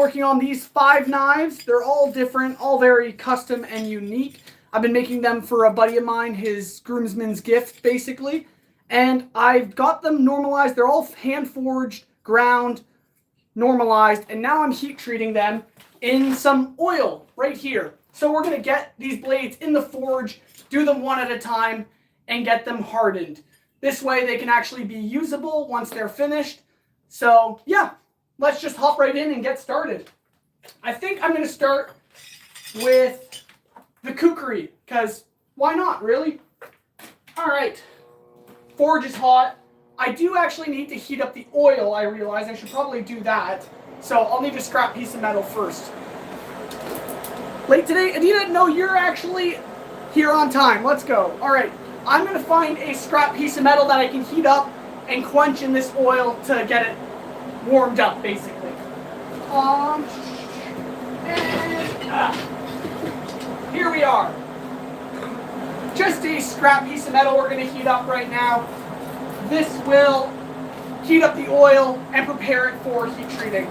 Working on these 5 knives. They're all different, all very custom and unique. I've been making them for a buddy of mine, his groomsman's gift, basically. And I've got them normalized. They're all hand forged, ground, normalized, and now I'm heat treating them in some oil right here. So we're going to get these blades in the forge, do them one at a time, and get them hardened. This way they can actually be usable once they're finished. So yeah, let's just hop right in and get started. I think I'm going to start with the kukri, because why not, really? All right, forge is hot. I do actually need to heat up the oil, I realize. I should probably do that. So I'll need a scrap piece of metal first. Late today? Adina, no, you're actually here on time. Let's go. All right, I'm going to find a scrap piece of metal that I can heat up and quench in this oil to get it warmed up, basically. Here we are. Just a scrap piece of metal we're going to heat up right now. This will heat up the oil and prepare it for heat treating.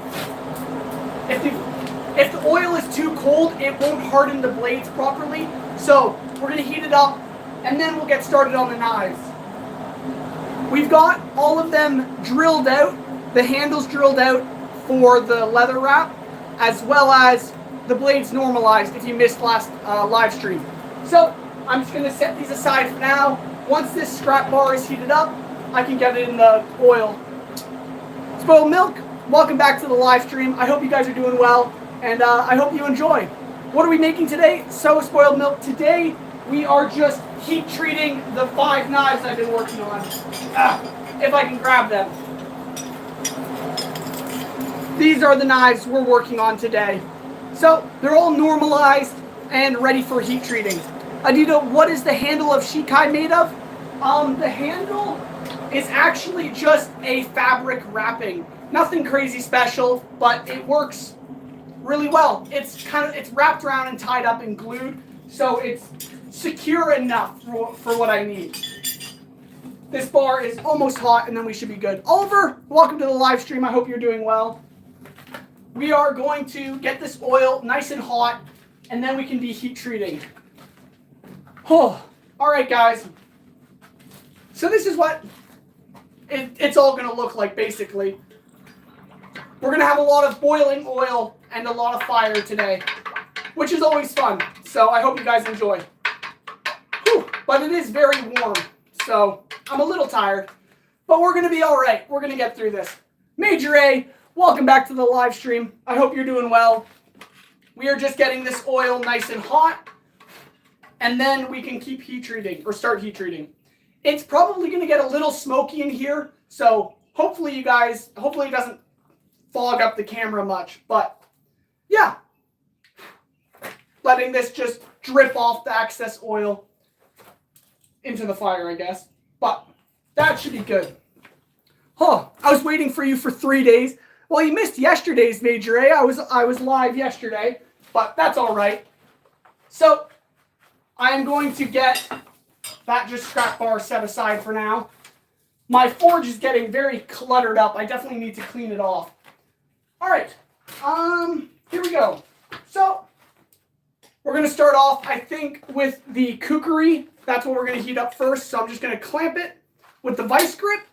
If the oil is too cold, it won't harden the blades properly. So we're going to heat it up and then we'll get started on the knives. We've got all of them drilled out, the handles drilled out for the leather wrap, as well as the blades normalized if you missed last live stream. So I'm just going to set these aside for now. Once this scrap bar is heated up, I can get it in the oil. Spoiled Milk, welcome back to the live stream. I hope you guys are doing well, and I hope you enjoy. What are we making today? So, Spoiled Milk, today we are just heat treating the 5 knives I've been working on. If I can grab them. These are the knives we're working on today. So, they're all normalized and ready for heat treating. Adita, what is the handle of Shikai made of? The handle is actually just a fabric wrapping. Nothing crazy special, but it works really well. It's wrapped around and tied up and glued, so it's secure enough for what I need. This bar is almost hot, and then we should be good. Oliver, welcome to the live stream. I hope you're doing well. We are going to get this oil nice and hot, and then we can be heat treating. Oh, all right, guys. So this is what it's all going to look like, basically. We're going to have a lot of boiling oil and a lot of fire today, which is always fun. So I hope you guys enjoy. Whew, but it is very warm, so I'm a little tired. But we're going to be all right. We're going to get through this. Major A, welcome back to the live stream. I hope you're doing well. We are just getting this oil nice and hot, and then we can keep heat treating, or start heat treating. It's probably going to get a little smoky in here, so hopefully it doesn't fog up the camera much, but yeah. Letting this just drip off the excess oil into the fire, I guess. But that should be good. Oh, I was waiting for you for 3 days. Well, you missed yesterday's Major A. I was live yesterday, but that's all right. So I am going to get that just scrap bar set aside for now. My forge is getting very cluttered up. I definitely need to clean it off. All right, here we go. So we're going to start off, I think, with the kukri. That's what we're going to heat up first. So I'm just going to clamp it with the vice grip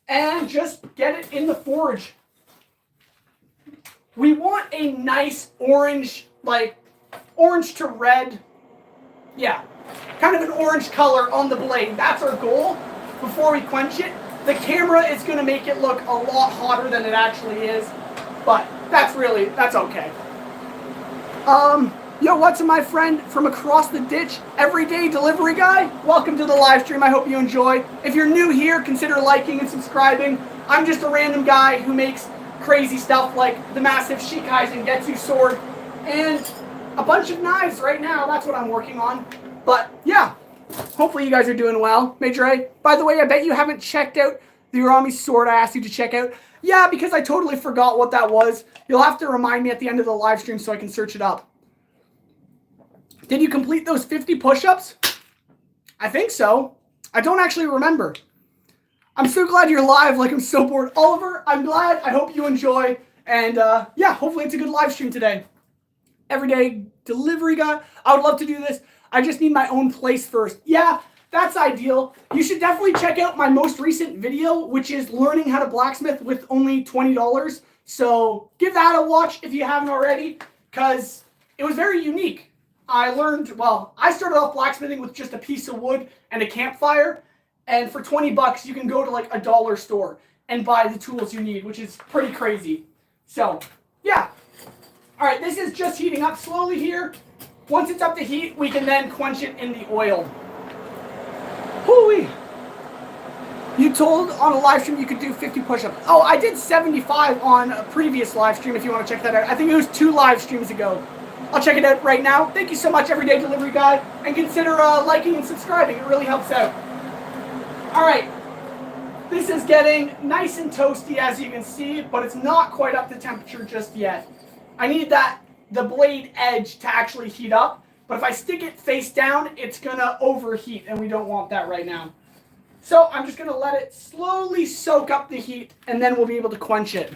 and just get it in the forge. We want a nice orange, like orange to red. Yeah, kind of an orange color on the blade. That's our goal before we quench it. The camera is going to make it look a lot hotter than it actually is, but that's okay. Yo, what's up, my friend from across the ditch, everyday delivery guy? Welcome to the live stream. I hope you enjoy. If you're new here, consider liking and subscribing. I'm just a random guy who makes crazy stuff like the massive Shikaizen Getsu sword and a bunch of knives right now. That's what I'm working on. But yeah, hopefully you guys are doing well. Major A, by the way, I bet you haven't checked out the Urami sword I asked you to check out. Yeah, because I totally forgot what that was. You'll have to remind me at the end of the live stream so I can search it up. Did you complete those 50 push-ups? I think so. I don't actually remember. I'm so glad you're live. Like, I'm so bored. Oliver, I'm glad. I hope you enjoy. And yeah, hopefully it's a good live stream today. Everyday delivery guy. I would love to do this. I just need my own place first. Yeah, that's ideal. You should definitely check out my most recent video, which is learning how to blacksmith with only $20. So give that a watch if you haven't already, because it was very unique. I learned, well, I started off blacksmithing with just a piece of wood and a campfire. And for 20 bucks, you can go to like a dollar store and buy the tools you need, which is pretty crazy. So, yeah. All right, this is just heating up slowly here. Once it's up to heat, we can then quench it in the oil. Hoo-wee. You told on a live stream you could do 50 push-ups. Oh, I did 75 on a previous live stream if you want to check that out. I think it was 2 live streams ago. I'll check it out right now. Thank you so much, Everyday Delivery Guy. And consider liking and subscribing. It really helps out. All right. This is getting nice and toasty, as you can see, but it's not quite up to temperature just yet. I need the blade edge to actually heat up, but if I stick it face down, it's gonna overheat, and we don't want that right now. So I'm just gonna let it slowly soak up the heat, and then we'll be able to quench it.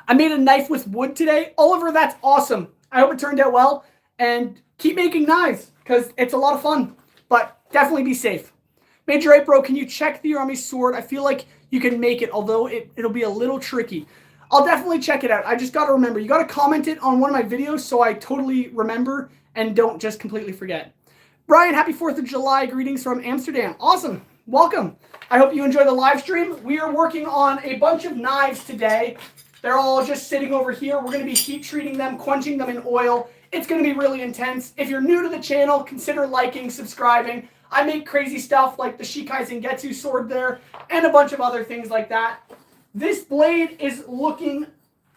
I made a knife with wood today. Oliver, that's awesome. I hope it turned out well, and keep making knives, because it's a lot of fun, but definitely be safe. Major April, can you check the Army sword? I feel like you can make it, although it'll be a little tricky. I'll definitely check it out. I just got to remember. You got to comment it on one of my videos so I totally remember and don't just completely forget. Brian, happy 4th of July. Greetings from Amsterdam. Awesome. Welcome. I hope you enjoy the live stream. We are working on a bunch of knives today. They're all just sitting over here. We're going to be heat treating them, quenching them in oil. It's going to be really intense. If you're new to the channel, consider liking, subscribing. I make crazy stuff like the Shikai Zengetsu sword there and a bunch of other things like that. This blade is looking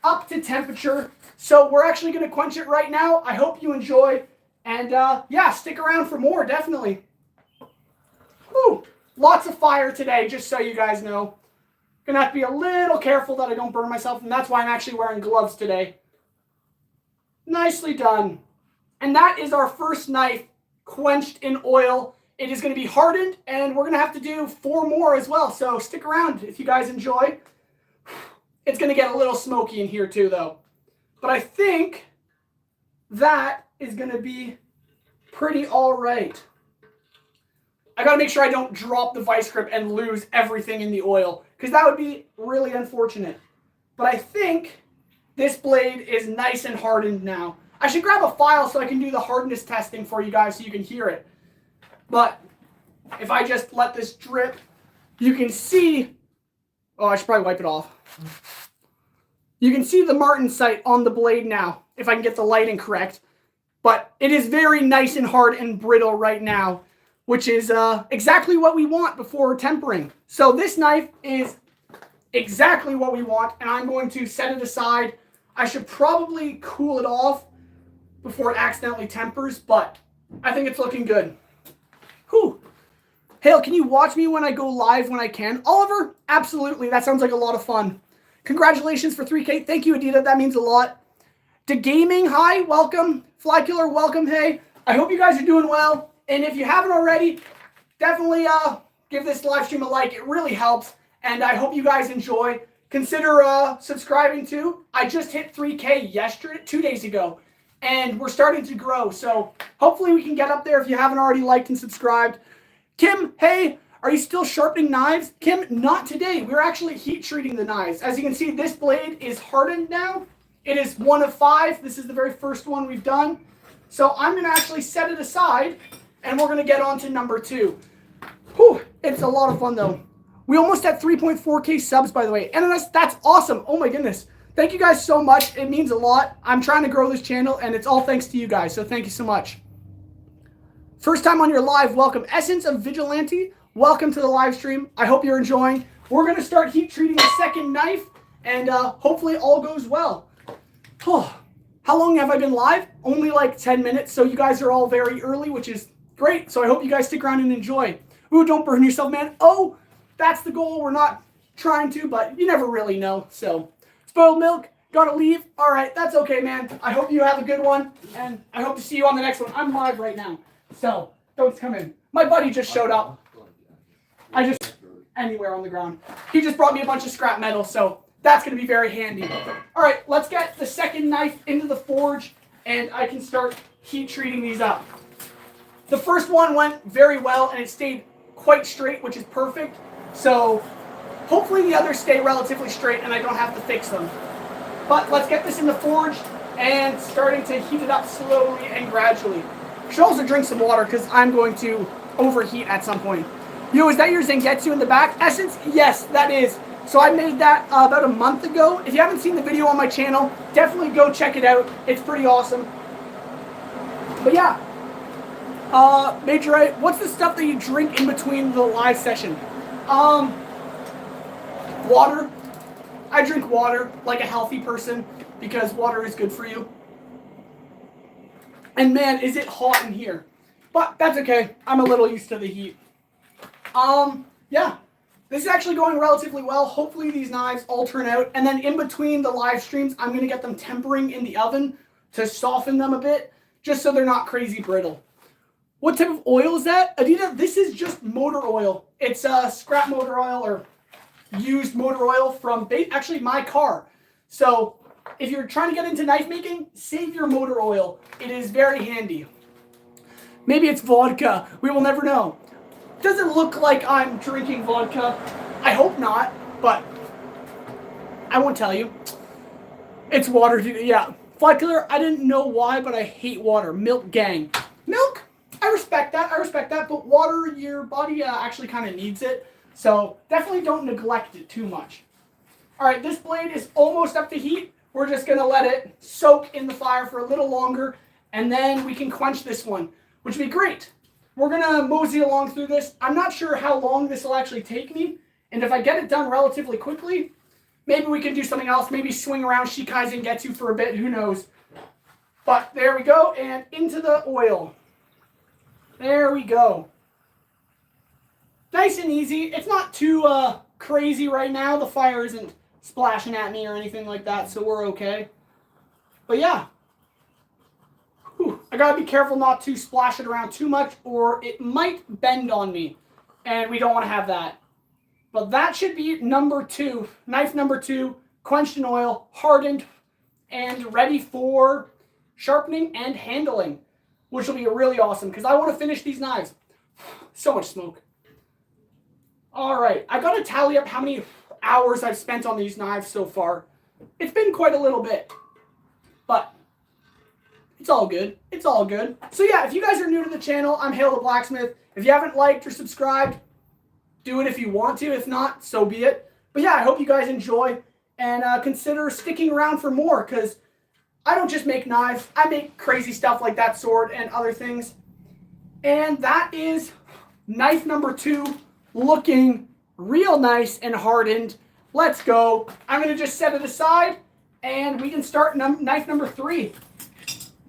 up to temperature, so we're actually going to quench it right now. I hope you enjoy, and yeah, stick around for more, definitely. Woo! Lots of fire today, just so you guys know. Going to have to be a little careful that I don't burn myself, and that's why I'm actually wearing gloves today. Nicely done. And that is our first knife quenched in oil. It is going to be hardened, and we're going to have to do 4 more as well. So stick around if you guys enjoy. It's going to get a little smoky in here too, though. But I think that is going to be pretty all right. I got to make sure I don't drop the vice grip and lose everything in the oil, because that would be really unfortunate. But I think this blade is nice and hardened now. I should grab a file so I can do the hardness testing for you guys so you can hear it. But if I just let this drip, you can see, oh, I should probably wipe it off. You can see the martensite on the blade now, if I can get the lighting correct. But it is very nice and hard and brittle right now, which is exactly what we want before tempering. So this knife is exactly what we want, and I'm going to set it aside. I should probably cool it off before it accidentally tempers, but I think it's looking good. Whew. Hale, can you watch me when I go live when I can? Oliver, absolutely. That sounds like a lot of fun. Congratulations for 3K. Thank you, Adita. That means a lot. To Gaming, hi, welcome. Flykiller, welcome. Hey, I hope you guys are doing well. And if you haven't already, definitely give this live stream a like. It really helps. And I hope you guys enjoy. Consider subscribing too. I just hit 3K yesterday, 2 days ago. And we're starting to grow. So hopefully we can get up there if you haven't already liked and subscribed. Kim, hey, are you still sharpening knives? Kim, not today. We're actually heat treating the knives. As you can see, this blade is hardened now. It is 1 of 5. This is the very first one we've done. So I'm going to actually set it aside, and we're going to get on to number 2. Whew, it's a lot of fun, though. We almost had 3.4K subs, by the way. And that's awesome. Oh, my goodness. Thank you guys so much. It means a lot. I'm trying to grow this channel, and it's all thanks to you guys. So thank you so much. First time on your live, welcome. Essence of Vigilante, welcome to the live stream. I hope you're enjoying. We're going to start heat treating the second knife, and hopefully all goes well. Oh, how long have I been live? Only like 10 minutes, so you guys are all very early, which is great. So I hope you guys stick around and enjoy. Ooh, don't burn yourself, man. Oh, that's the goal. We're not trying to, but you never really know. So, spoiled milk, gotta leave. All right, that's okay, man. I hope you have a good one, and I hope to see you on the next one. I'm live right now, so don't come in. My buddy just showed up. Anywhere on the ground. He just brought me a bunch of scrap metal, so That's going to be very handy. All right, let's get the second knife into the forge, and I can start heat treating these up. The first one went very well, and it stayed quite straight, which is perfect. So hopefully the others stay relatively straight, and I don't have to fix them. But let's get this in the forge, and starting to heat it up slowly and gradually. I should also drink some water, because I'm going to overheat at some point. Yo, is that your Zangetsu in the back? Essence? Yes, that is. So I made that about a month ago. If you haven't seen the video on my channel, definitely go check it out. It's pretty awesome. But yeah. Major A, what's the stuff that you drink in between the live session? Water. I drink water like a healthy person because water is good for you. And man, is it hot in here. But that's okay. I'm a little used to the heat. Yeah. This is actually going relatively well. Hopefully these knives all turn out. And then in between the live streams, I'm going to get them tempering in the oven to soften them a bit, just so they're not crazy brittle. What type of oil is that? Adita, this is just motor oil. It's scrap motor oil or used motor oil from actually my car. So if you're trying to get into knife making, save your motor oil. It is very handy. Maybe it's vodka. We will never know. Doesn't look like I'm drinking vodka. I hope not, but I won't tell you. It's water. Yeah. Fly Killer, I didn't know why, but I hate water. Milk gang. Milk? I respect that. I respect that. But water, your body actually kind of needs it. So definitely don't neglect it too much. All right, this blade is almost up to heat. We're just going to let it soak in the fire for a little longer, and then we can quench this one, which would be great. We're going to mosey along through this. I'm not sure how long this will actually take me, and if I get it done relatively quickly, maybe we can do something else. Maybe swing around Shikai Zangetsu for a bit. Who knows? But there we go, and into the oil. There we go. Nice and easy. It's not too crazy right now. The fire isn't splashing at me or anything like that, so we're okay. But yeah. Whew. I gotta be careful not to splash it around too much, or it might bend on me, and we don't want to have that. But that should be number 2, knife number 2, quenched in oil, hardened, and ready for sharpening and handling, which will be really awesome, because I want to finish these knives. So much smoke. Alright, I gotta tally up how many hours I've spent on these knives so far. It's been quite a little bit, but it's all good. It's all good. So yeah, if you guys are new to the channel, I'm Hale the Blacksmith. If you haven't liked or subscribed, do it if you want to. If not, so be it. But yeah, I hope you guys enjoy and consider sticking around for more, because I don't just make knives. I make crazy stuff like that sword and other things. And that is knife number 2, looking real nice and hardened. Let's go. I'm going to just set it aside, and we can start knife number 3.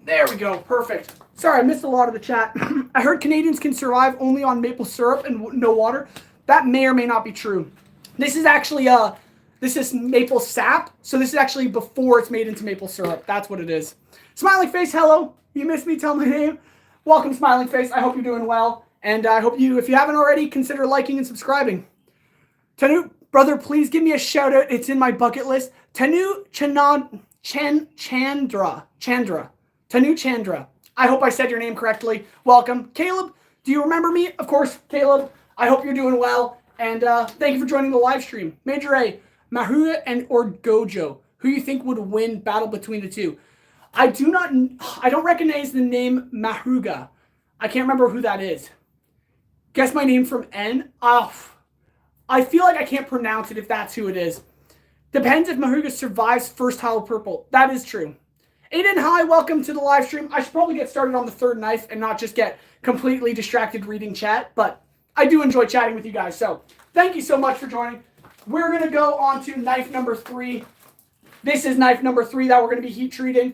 There we go. Perfect. Sorry, I missed a lot of the chat. I heard Canadians can survive only on maple syrup and no water. That may or may not be true. This is actually this is maple sap, so this is actually before it's made into maple syrup. That's what it is. Smiling Face, hello. You missed me, tell my name. Welcome, Smiling Face. I hope you're doing well, and I hope you, if you haven't already, consider liking and subscribing. Tanu, brother, please give me a shout out. It's in my bucket list. Tanu Chandra. Tanu Chandra. I hope I said your name correctly. Welcome. Caleb, do you remember me? Of course, Caleb. I hope you're doing well. And thank you for joining the live stream. Major A, Mahuga or Gojo. Who you think would win battle between the two? I don't recognize the name Mahuga. I can't remember who that is. Guess my name from N? I feel like I can't pronounce it if that's who it is. Depends if Mahuga survives first Hollow Purple. That is true. Aiden, hi, welcome to the live stream. I should probably get started on the third knife and not just get completely distracted reading chat, but I do enjoy chatting with you guys, so thank you so much for joining. We're going to go on to knife number 3. This is knife number 3 that we're going to be heat treating.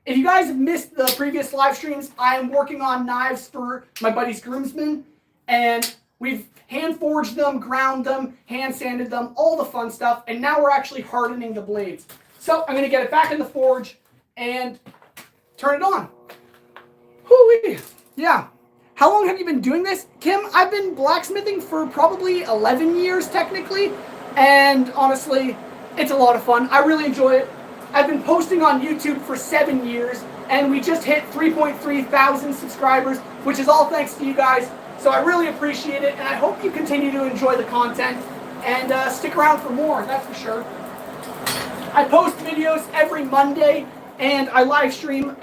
If you guys have missed the previous live streams, I am working on knives for my buddy's groomsmen, and we've hand forged them, ground them, hand sanded them, all the fun stuff, and now we're actually hardening the blades. So I'm going to get it back in the forge and turn it on. Whoo-wee. Yeah. How long have you been doing this? Kim, I've been blacksmithing for probably 11 years technically, and honestly, It's a lot of fun. I really enjoy it. I've been posting on YouTube for 7 years, and we just hit 3.3 thousand subscribers, which is all thanks to you guys. So I really appreciate it, and I hope you continue to enjoy the content and stick around for more, that's for sure. I post videos every Monday, and I live stream,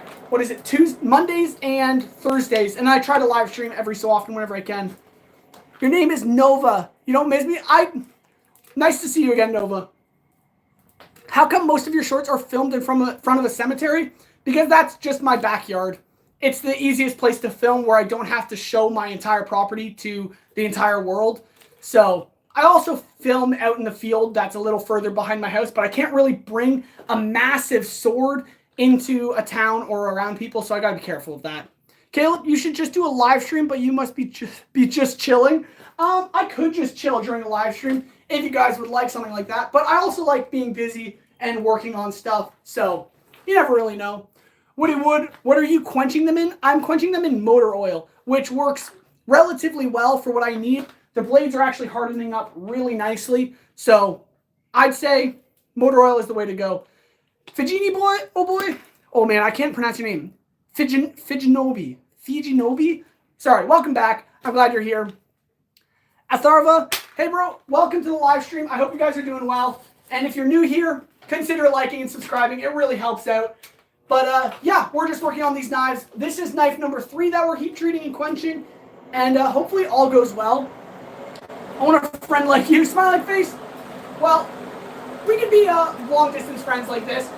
Mondays and Thursdays, and I try to live stream every so often whenever I can. Your name is Nova. You don't miss me? Nice to see you again, Nova. How come most of your shorts are filmed in front of a cemetery? Because that's just my backyard. It's the easiest place to film where I don't have to show my entire property to the entire world. So I also film out in the field that's a little further behind my house, but I can't really bring a massive sword into a town or around people, so I gotta be careful of that. Caleb, you should just do a live stream, but you must be just chilling. I could just chill during a live stream if you guys would like something like that, but I also like being busy and working on stuff, so you never really know. Woody Wood, what are you quenching them in? I'm quenching them in motor oil, which works relatively well for what I need. The blades are actually hardening up really nicely, so I'd say motor oil is the way to go. Fijini boy, oh man, I can't pronounce your name. Fijinobi. Sorry, welcome back. I'm glad you're here. Atharva, hey bro, welcome to the live stream. I hope you guys are doing well. And if you're new here, consider liking and subscribing. It really helps out. But yeah, we're just working on these knives. This is knife number 3 that we're heat treating and quenching. And hopefully all goes well. I want a friend like you, smiling face. Well, we can be long distance friends like this.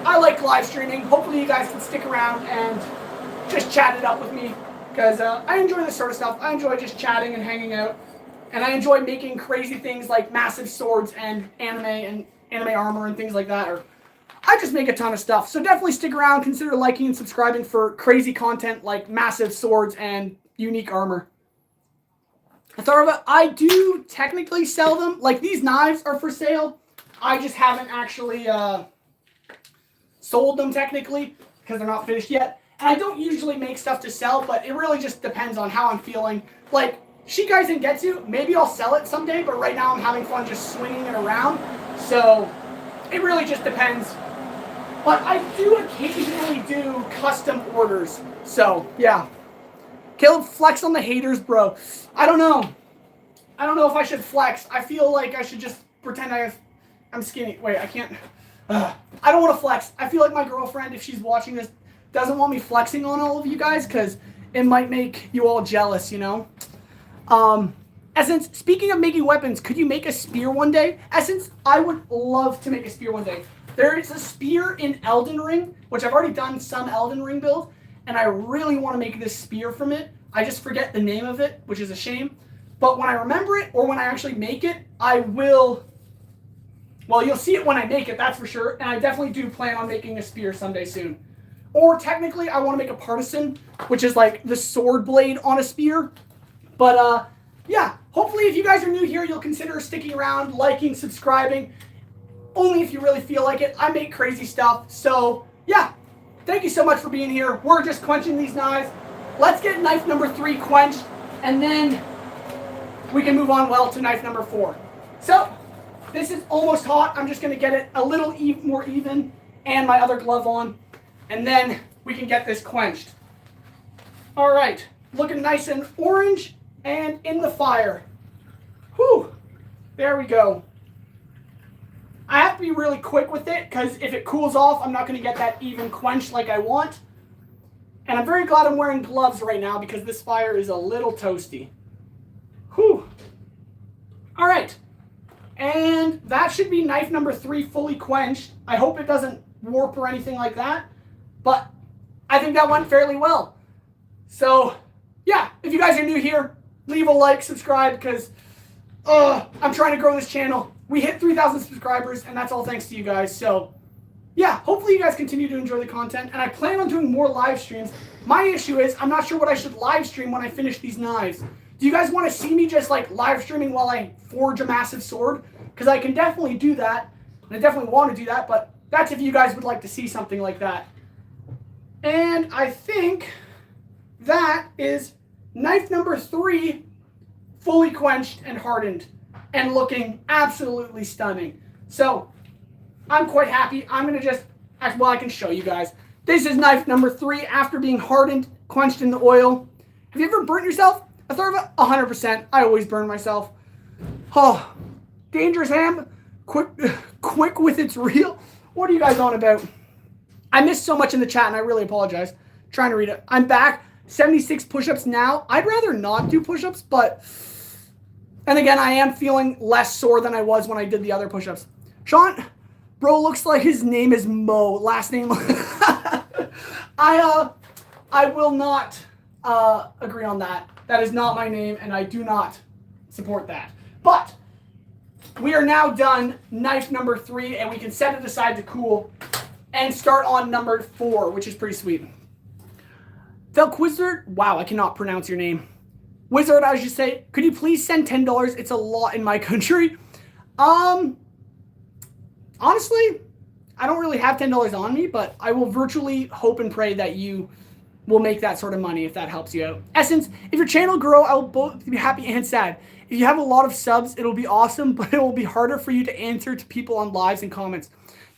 I like live streaming. Hopefully you guys can stick around and just chat it up with me. Because I enjoy this sort of stuff. I enjoy just chatting and hanging out. And I enjoy making crazy things like massive swords and anime armor and things like that. Or I just make a ton of stuff. So definitely stick around. Consider liking and subscribing for crazy content like massive swords and unique armor. Atharva, I do technically sell them. Like, these knives are for sale. I just haven't actually sold them technically because they're not finished yet. And I don't usually make stuff to sell, but it really just depends on how I'm feeling. Like, Shikai Zengetsu, maybe I'll sell it someday, but right now I'm having fun just swinging it around. So it really just depends. But I do occasionally do custom orders. So, yeah. Caleb, flex on the haters, bro. I don't know. I don't know if I should flex. I feel like I should just pretend I'm skinny. Wait, I can't. I don't want to flex. I feel like my girlfriend, if she's watching this, doesn't want me flexing on all of you guys because it might make you all jealous, you know? Essence, speaking of making weapons, could you make a spear one day? Essence, I would love to make a spear one day. There is a spear in Elden Ring, which I've already done some Elden Ring builds, and I really want to make this spear from it. I just forget the name of it, which is a shame. But when I remember it, or when I actually make it, I will... Well, you'll see it when I make it, that's for sure. And I definitely do plan on making a spear someday soon. Or technically, I want to make a partisan, which is like the sword blade on a spear. But yeah, hopefully if you guys are new here, you'll consider sticking around, liking, subscribing. Only if you really feel like it. I make crazy stuff. So yeah, thank you so much for being here. We're just quenching these knives. Let's get knife number 3 quenched, and then we can move on well to knife number 4. So this is almost hot. I'm just going to get it a little more even and my other glove on, and then we can get this quenched. All right, looking nice and orange and in the fire. Whew, there we go. I have to be really quick with it because if it cools off, I'm not going to get that even quench like I want. And I'm very glad I'm wearing gloves right now because this fire is a little toasty. Whew. All right. And that should be knife number 3 fully quenched. I hope it doesn't warp or anything like that. But I think that went fairly well. So, yeah, if you guys are new here, leave a like, subscribe, because I'm trying to grow this channel. We hit 3,000 subscribers, and that's all thanks to you guys. So, yeah, hopefully you guys continue to enjoy the content, and I plan on doing more live streams. My issue is I'm not sure what I should live stream when I finish these knives. Do you guys want to see me just like live streaming while I forge a massive sword? Because I can definitely do that, and I definitely want to do that, but that's if you guys would like to see something like that. And I think that is knife number 3 fully quenched and hardened and looking absolutely stunning. So I'm quite happy. I'm going to just, well, I can show you guys. This is knife number 3 after being hardened, quenched in the oil. Have you ever burnt yourself? A third of it? 100%. I always burn myself. Oh, dangerous ham. Quick with its reel. What are you guys on about? I missed so much in the chat and I really apologize. Trying to read it. I'm back. 76 push-ups now. I'd rather not do push-ups, but... And again, I am feeling less sore than I was when I did the other push-ups. Sean, bro looks like his name is Mo. Last name... I will not agree on that. That is not my name, and I do not support that. But we are now done knife number 3, and we can set it aside to cool and start on number 4, which is pretty sweet. Velquizard, wow, I cannot pronounce your name. Wizard, I should say, could you please send $10? It's a lot in my country. Honestly, I don't really have $10 on me, but I will virtually hope and pray that you will make that sort of money if that helps you out. Essence, if your channel grow, I will both be happy and sad. If you have a lot of subs, it'll be awesome, but it will be harder for you to answer to people on lives and comments.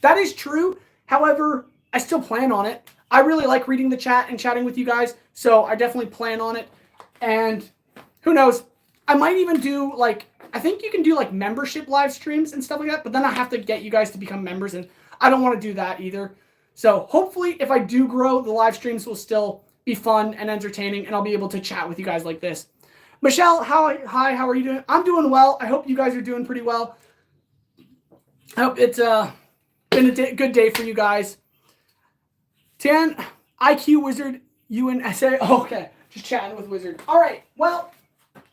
That is true. However, I still plan on it. I really like reading the chat and chatting with you guys, so I definitely plan on it. And who knows, I might even do, like, I think you can do, like, membership live streams and stuff like that, but then I have to get you guys to become members, and I don't want to do that either. So hopefully, if I do grow, the live streams will still be fun and entertaining, and I'll be able to chat with you guys like this. Michelle, hi, how are you doing? I'm doing well. I hope you guys are doing pretty well. I hope it's been a good day for you guys. Tan, IQ Wizard, UNSA. Okay, just chatting with Wizard. All right, well,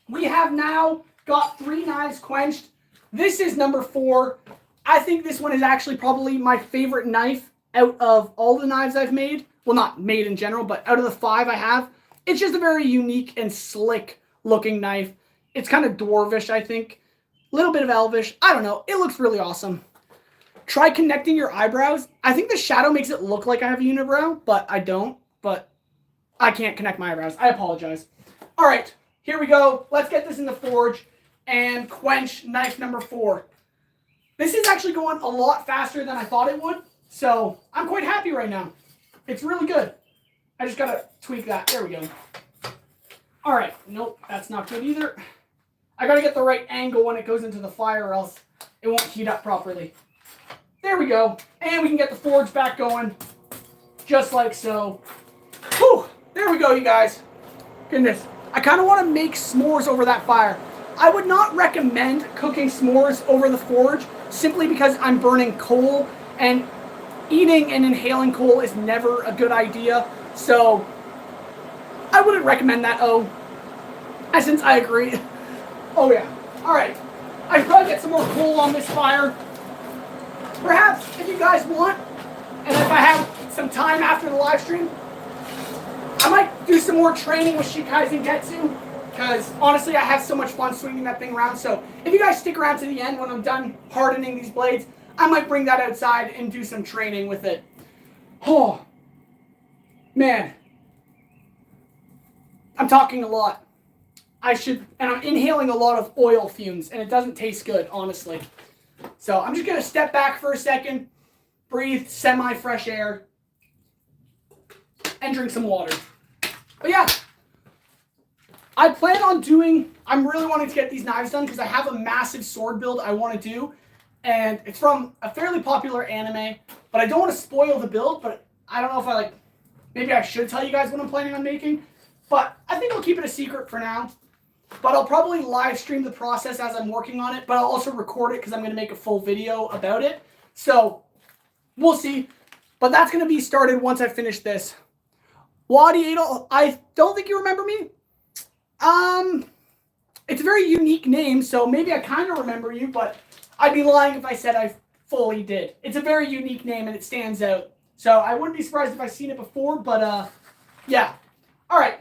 we have now got 3 knives quenched. This is number 4. I think this one is actually probably my favorite knife out of all the knives I've made. Well, not made in general, but out of the 5 I have. It's just a very unique and slick looking knife. It's kind of dwarvish, I think. A little bit of elvish. I don't know. It looks really awesome. Try connecting your eyebrows. I think the shadow makes it look like I have a unibrow, but I don't. But I can't connect my eyebrows. I apologize. All right, here we go. Let's get this in the forge and quench knife number 4. This is actually going a lot faster than I thought it would, so I'm quite happy right now. It's really good. I just gotta tweak that. There we go. All right, nope, that's not good either. I gotta get the right angle when it goes into the fire or else it won't heat up properly. There we go. And we can get the forge back going just like so. Whew, there we go, you guys. Goodness. I kind of want to make s'mores over that fire. I would not recommend cooking s'mores over the forge simply because I'm burning coal, and eating and inhaling coal is never a good idea. So I wouldn't recommend that. Since I agree. Oh yeah. All right. I should probably get some more coal on this fire. Perhaps, if you guys want, and if I have some time after the live stream, I might do some more training with Shikai Zengetsu, because honestly, I have so much fun swinging that thing around. So if you guys stick around to the end when I'm done hardening these blades, I might bring that outside and do some training with it. Oh, man. I'm talking a lot. And I'm inhaling a lot of oil fumes, and it doesn't taste good, honestly. So I'm just going to step back for a second, breathe semi-fresh air, and drink some water. But yeah, I plan on I'm really wanting to get these knives done because I have a massive sword build I want to do. And it's from a fairly popular anime, but I don't want to spoil the build, but I don't know if maybe I should tell you guys what I'm planning on making. But I think I'll keep it a secret for now. But I'll probably live stream the process as I'm working on it, but I'll also record it because I'm going to make a full video about it. So, we'll see. But that's going to be started once I finish this. Wadi Adol, I don't think you remember me. It's a very unique name, so maybe I kind of remember you, but I'd be lying if I said I fully did. It's a very unique name, and it stands out. So, I wouldn't be surprised if I've seen it before, but, yeah. All right.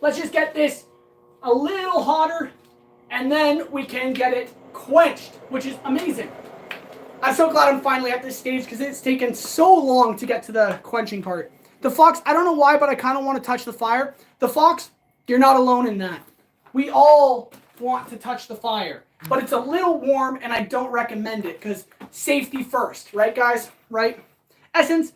Let's just get this a little hotter, and then we can get it quenched, which is amazing. I'm so glad I'm finally at this stage because it's taken so long to get to the quenching part. The Fox, I don't know why, but I kind of want to touch the fire. The Fox, you're not alone in that. We all want to touch the fire, but it's a little warm, and I don't recommend it because safety first, right, guys? Right? Essence,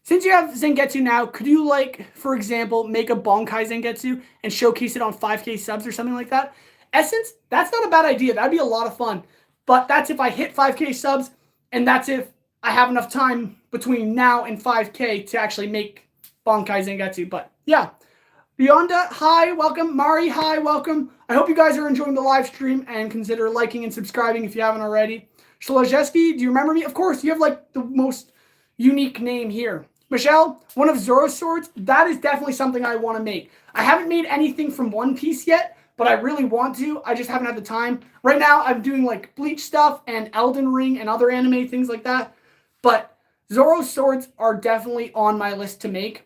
since you have Zangetsu now, could you, like, for example, make a Bonkai Zangetsu and showcase it on 5K subs or something like that? Essence, that's not a bad idea. That'd be a lot of fun. But that's if I hit 5K subs, and that's if I have enough time between now and 5K to actually make Bonkai Zangetsu. But yeah. Beyonda, hi, welcome. Mari, hi, welcome. I hope you guys are enjoying the live stream and consider liking and subscribing if you haven't already. Shlojeski, do you remember me? Of course, you have like the most unique name here. Michelle, one of Zoro's swords, that is definitely something I want to make. I haven't made anything from One Piece yet, but I really want to. I just haven't had the time. Right now, I'm doing like Bleach stuff and Elden Ring and other anime, things like that. But Zoro's swords are definitely on my list to make.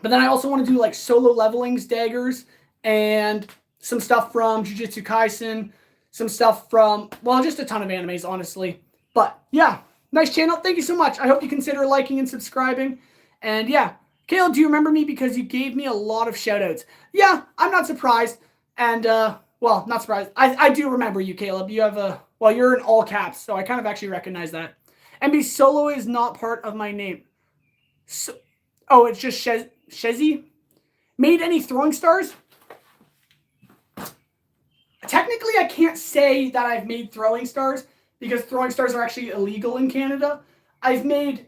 But then I also want to do like solo levelings, daggers, and some stuff from Jujutsu Kaisen, some stuff from, well, just a ton of animes, honestly. But yeah, nice channel. Thank you so much. I hope you consider liking and subscribing. And yeah, Kale, do you remember me because you gave me a lot of shout outs? Yeah, I'm not surprised. And, well, not surprised. I do remember you, Caleb. You have a, well, you're in all caps, so I kind of actually recognize that. MB Solo is not part of my name. So, oh, it's just Shezi? Made any throwing stars? Technically, I can't say that I've made throwing stars because throwing stars are actually illegal in Canada. I've made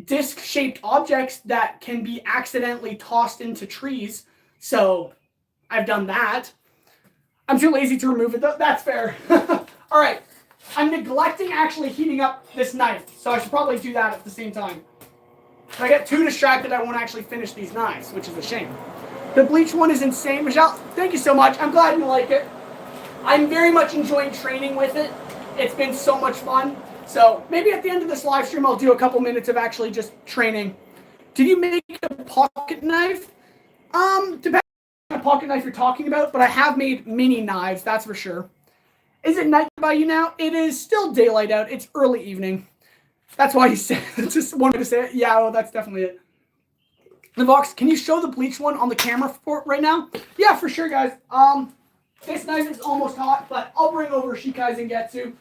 disc-shaped objects that can be accidentally tossed into trees. So, I've done that. I'm too lazy to remove it, though. That's fair. All right. I'm neglecting actually heating up this knife, so I should probably do that at the same time. If I get too distracted, I won't actually finish these knives, which is a shame. The Bleach one is insane. Michelle, thank you so much. I'm glad you like it. I'm very much enjoying training with it. It's been so much fun. So maybe at the end of this live stream, I'll do a couple minutes of actually just training. Did you make a pocket knife? Depends on the pocket knife you're talking about, but I have made mini knives, that's for sure. Is it night by you now? It is still daylight out. It's early evening. That's why you said, just wanted to say it. Yeah, well, that's definitely it. The Vox, can you show the Bleach one on the camera for right now? Yeah, for sure, guys. This knife is almost hot, but I'll bring over Shikai Zangetsu.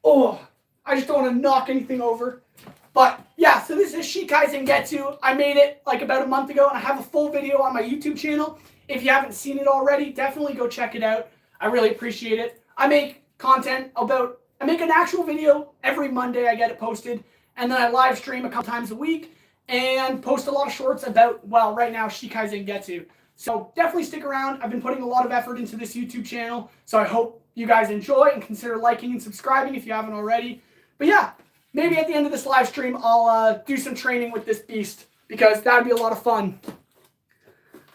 Oh, I just don't want to knock anything over. But yeah, so this is Shikai Zangetsu. I made it like about a month ago, and I have a full video on my YouTube channel. If you haven't seen it already, definitely go check it out. I really appreciate it. I make content about, I make an actual video every Monday. I get it posted, and then I live stream a couple times a week and post a lot of shorts about, well, right now, Shikai Zangetsu. So definitely stick around. I've been putting a lot of effort into this YouTube channel, so I hope you guys enjoy and consider liking and subscribing if you haven't already. But yeah, maybe at the end of this live stream, I'll do some training with this beast because that would be a lot of fun.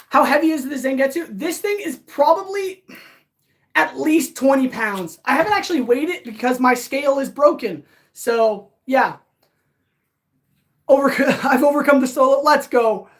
How heavy is the Zangetsu? This thing is probably at least 20 pounds. I haven't actually weighed it because my scale is broken. So yeah, I've overcome the solo. Let's go.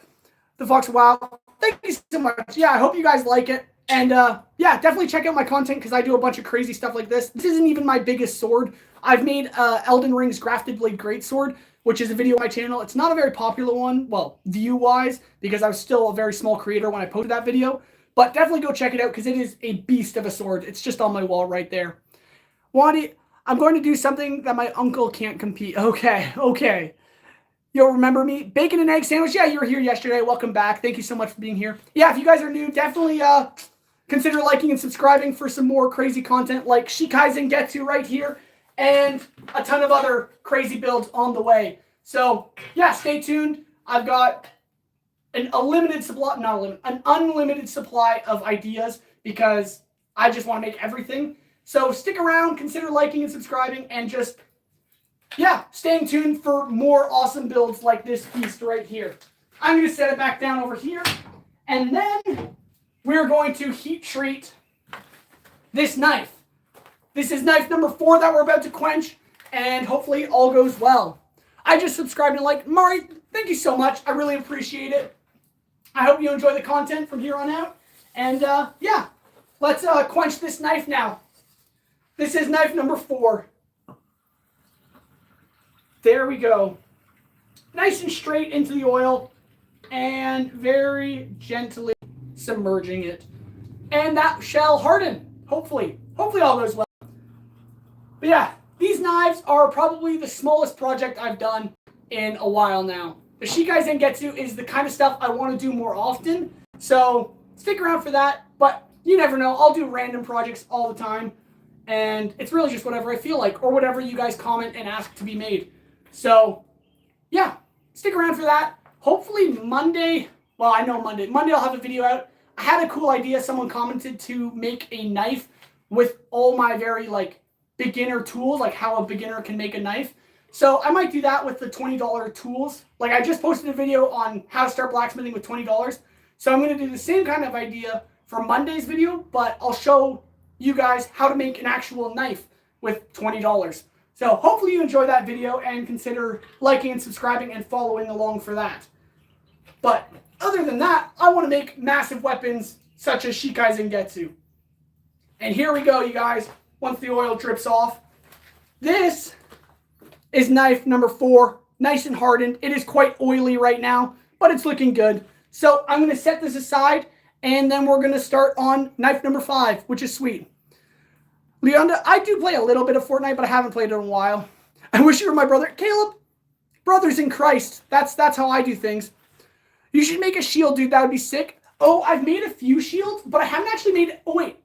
The Fox, wow. Thank you so much. Yeah, I hope you guys like it. And yeah, definitely check out my content because I do a bunch of crazy stuff like this. This isn't even my biggest sword. I've made Elden Ring's Grafted Blade Greatsword, which is a video on my channel. It's not a very popular one, well, view-wise, because I was still a very small creator when I posted that video. But definitely go check it out because it is a beast of a sword. It's just on my wall right there. Wadi, I'm going to do something that my uncle can't compete. Okay, okay. You'll remember me. Bacon and egg sandwich. Yeah, you were here yesterday. Welcome back. Thank you so much for being here. Yeah, if you guys are new, definitely consider liking and subscribing for some more crazy content like Shikai Zangetsu right here and a ton of other crazy builds on the way. So, yeah, stay tuned. I've got an unlimited supply of ideas because I just want to make everything. So stick around, consider liking and subscribing, and just, yeah, staying tuned for more awesome builds like this beast right here. I'm going to set it back down over here, and then we're going to heat treat this knife. This is knife number 4 that we're about to quench, and hopefully all goes well. I just subscribed and liked. Mari, thank you so much. I really appreciate it. I hope you enjoy the content from here on out. And yeah, let's quench this knife now. This is knife number 4. There we go. Nice and straight into the oil and very gently submerging it. And that shall harden, hopefully. Hopefully all goes well. But yeah, these knives are probably the smallest project I've done in a while now. The Shikai Zangetsu is the kind of stuff I want to do more often, so stick around for that. But you never know, I'll do random projects all the time, and it's really just whatever I feel like, or whatever you guys comment and ask to be made. So, yeah, stick around for that. Hopefully Monday, well, I know Monday I'll have a video out. I had a cool idea. Someone commented to make a knife with all my very, like, beginner tools, like how a beginner can make a knife. So I might do that with the $20 tools. Like, I just posted a video on how to start blacksmithing with $20. So I'm going to do the same kind of idea for Monday's video, but I'll show you guys how to make an actual knife with $20. So hopefully you enjoy that video and consider liking and subscribing and following along for that. But other than that, I want to make massive weapons such as Shikai Zangetsu. And here we go, you guys, once the oil drips off. This is knife number 4, nice and hardened. It is quite oily right now, but it's looking good. So I'm going to set this aside, and then we're going to start on knife number 5, which is sweet. Leonda, I do play a little bit of Fortnite, but I haven't played it in a while. I wish you were my brother. Caleb, brothers in Christ. That's how I do things. You should make a shield, dude. That would be sick. Oh, I've made a few shields, but I haven't actually made... Oh, wait.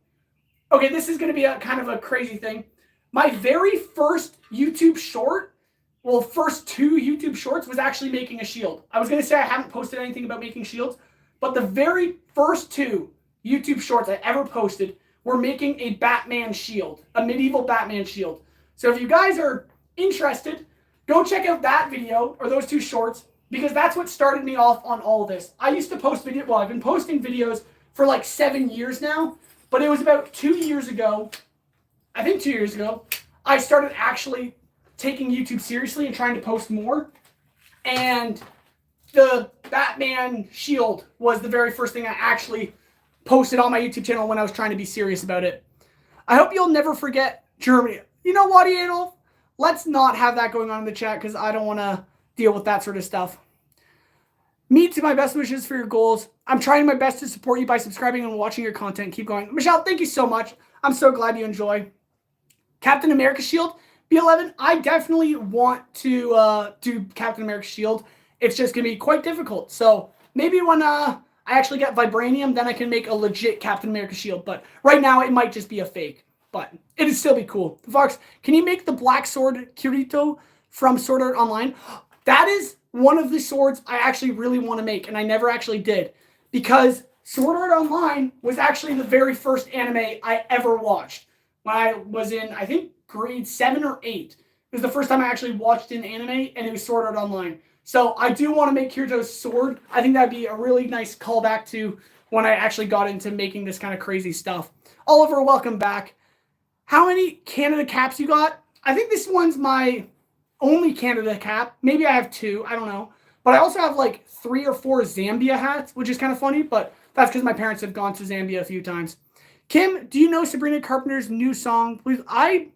Okay, this is going to be a kind of a crazy thing. My very first YouTube short, well, first 2 YouTube shorts was actually making a shield. I was going to say I haven't posted anything about making shields, but the very first 2 YouTube shorts I ever posted were making a Batman shield, a medieval Batman shield. So if you guys are interested, go check out that video, or those 2 shorts, because that's what started me off on all of this. I used to post videos, well, I've been posting videos for like 7 years now, but it was about 2 years ago, I think 2 years ago, I started actually taking YouTube seriously and trying to post more. And the Batman shield was the very first thing I actually posted on my YouTube channel when I was trying to be serious about it. I hope you'll never forget Germany. You know what, Adolf? Let's not have that going on in the chat because I don't want to deal with that sort of stuff. Me too, my best wishes for your goals. I'm trying my best to support you by subscribing and watching your content. Keep going. Michelle, thank you so much. I'm so glad you enjoy. Captain America shield. B11, I definitely want to do Captain America shield. It's just going to be quite difficult. So maybe when I actually get vibranium, then I can make a legit Captain America shield. But right now, it might just be a fake. But it'd still be cool. Fox, can you make the black sword Kirito from Sword Art Online? That is one of the swords I actually really want to make, and I never actually did. Because Sword Art Online was actually the very first anime I ever watched. When I was in, I think, grade 7 or 8. It was the first time I actually watched an anime, and it was Sword Art Online. So I do want to make Kirito's sword. I think that'd be a really nice callback to when I actually got into making this kind of crazy stuff. Oliver, welcome back. How many Canada caps you got? I think this one's my only Canada cap. Maybe I have 2. I don't know. But I also have like 3 or 4 Zambia hats, which is kind of funny. But that's because my parents have gone to Zambia a few times. Kim, do you know Sabrina Carpenter's new song? Please, I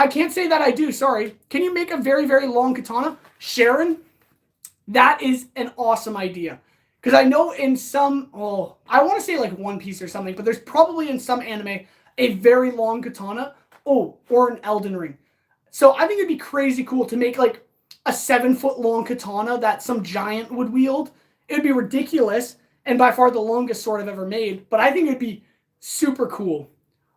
can't say that I do. Sorry. Can you make a very, very long katana? Sharon, that is an awesome idea. Because I know in some, I want to say like One Piece or something, but there's probably in some anime a very long katana. Or an Elden Ring. So I think it'd be crazy cool to make like a 7-foot long katana that some giant would wield. It would be ridiculous and by far the longest sword I've ever made. But I think it'd be super cool.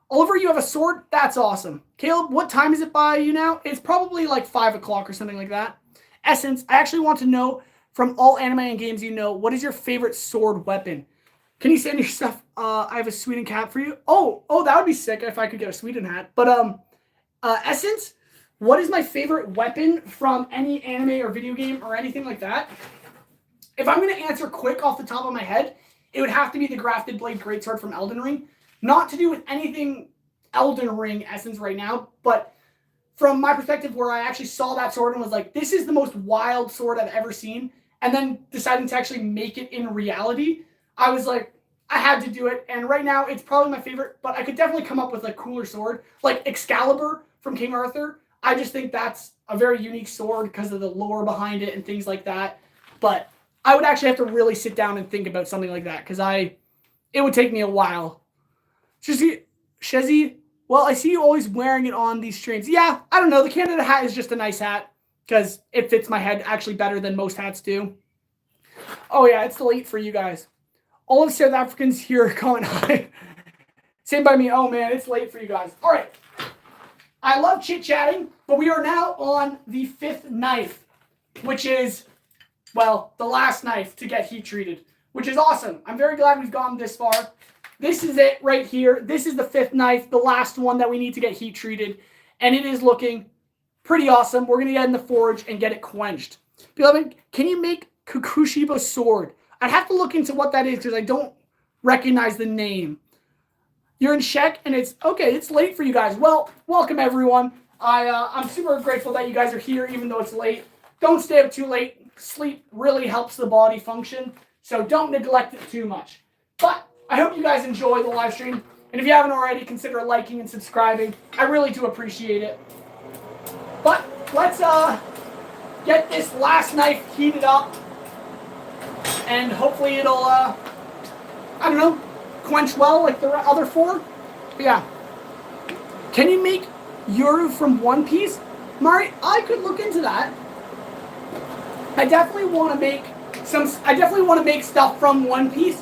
Oliver, you have a sword? That's awesome. Caleb, what time is it by you now? It's probably like 5 o'clock or something like that. Essence, I actually want to know from all anime and games you know, what is your favorite sword weapon? Can you send your stuff? I have a Sweden cap for you. Oh, that would be sick if I could get a Sweden hat. But Essence, what is my favorite weapon from any anime or video game or anything like that? If I'm going to answer quick off the top of my head, it would have to be the Grafted Blade Greatsword from Elden Ring. Not to do with anything Elden Ring Essence right now, but from my perspective where I actually saw that sword and was like, this is the most wild sword I've ever seen, and then deciding to actually make it in reality, I was like, I had to do it, and right now it's probably my favorite, but I could definitely come up with a cooler sword, like Excalibur from King Arthur. I just think that's a very unique sword because of the lore behind it and things like that, but I would actually have to really sit down and think about something like that, because it would take me a while. Shezi, Well, I see you always wearing it on these streams. Yeah, I don't know. The Canada hat is just a nice hat because it fits my head actually better than most hats do. Oh, yeah, it's late for you guys. All of South Africans here are going high. Same by me. Oh, man, it's late for you guys. All right. I love chit-chatting, but we are now on the 5th knife, which is, well, the last knife to get heat treated, which is awesome. I'm very glad we've gone this far. This is it right here. This is the 5th knife, the last one that we need to get heat treated, and it is looking pretty awesome. We're going to get in the forge and get it quenched. Beloved, can you make Kukushiba's sword? I'd have to look into what that is because I don't recognize the name. You're in Czech, and it's okay. It's late for you guys. Well, welcome everyone. I'm super grateful that you guys are here, even though it's late. Don't stay up too late. Sleep really helps the body function, so don't neglect it too much. But I hope you guys enjoy the live stream, and if you haven't already, consider liking and subscribing. I really do appreciate it. But let's get this last knife heated up, and hopefully it'll I don't know, quench well like the other 4. But yeah. Can you make Yoru from One Piece? Mari, I could look into that. I definitely want to make stuff from One Piece.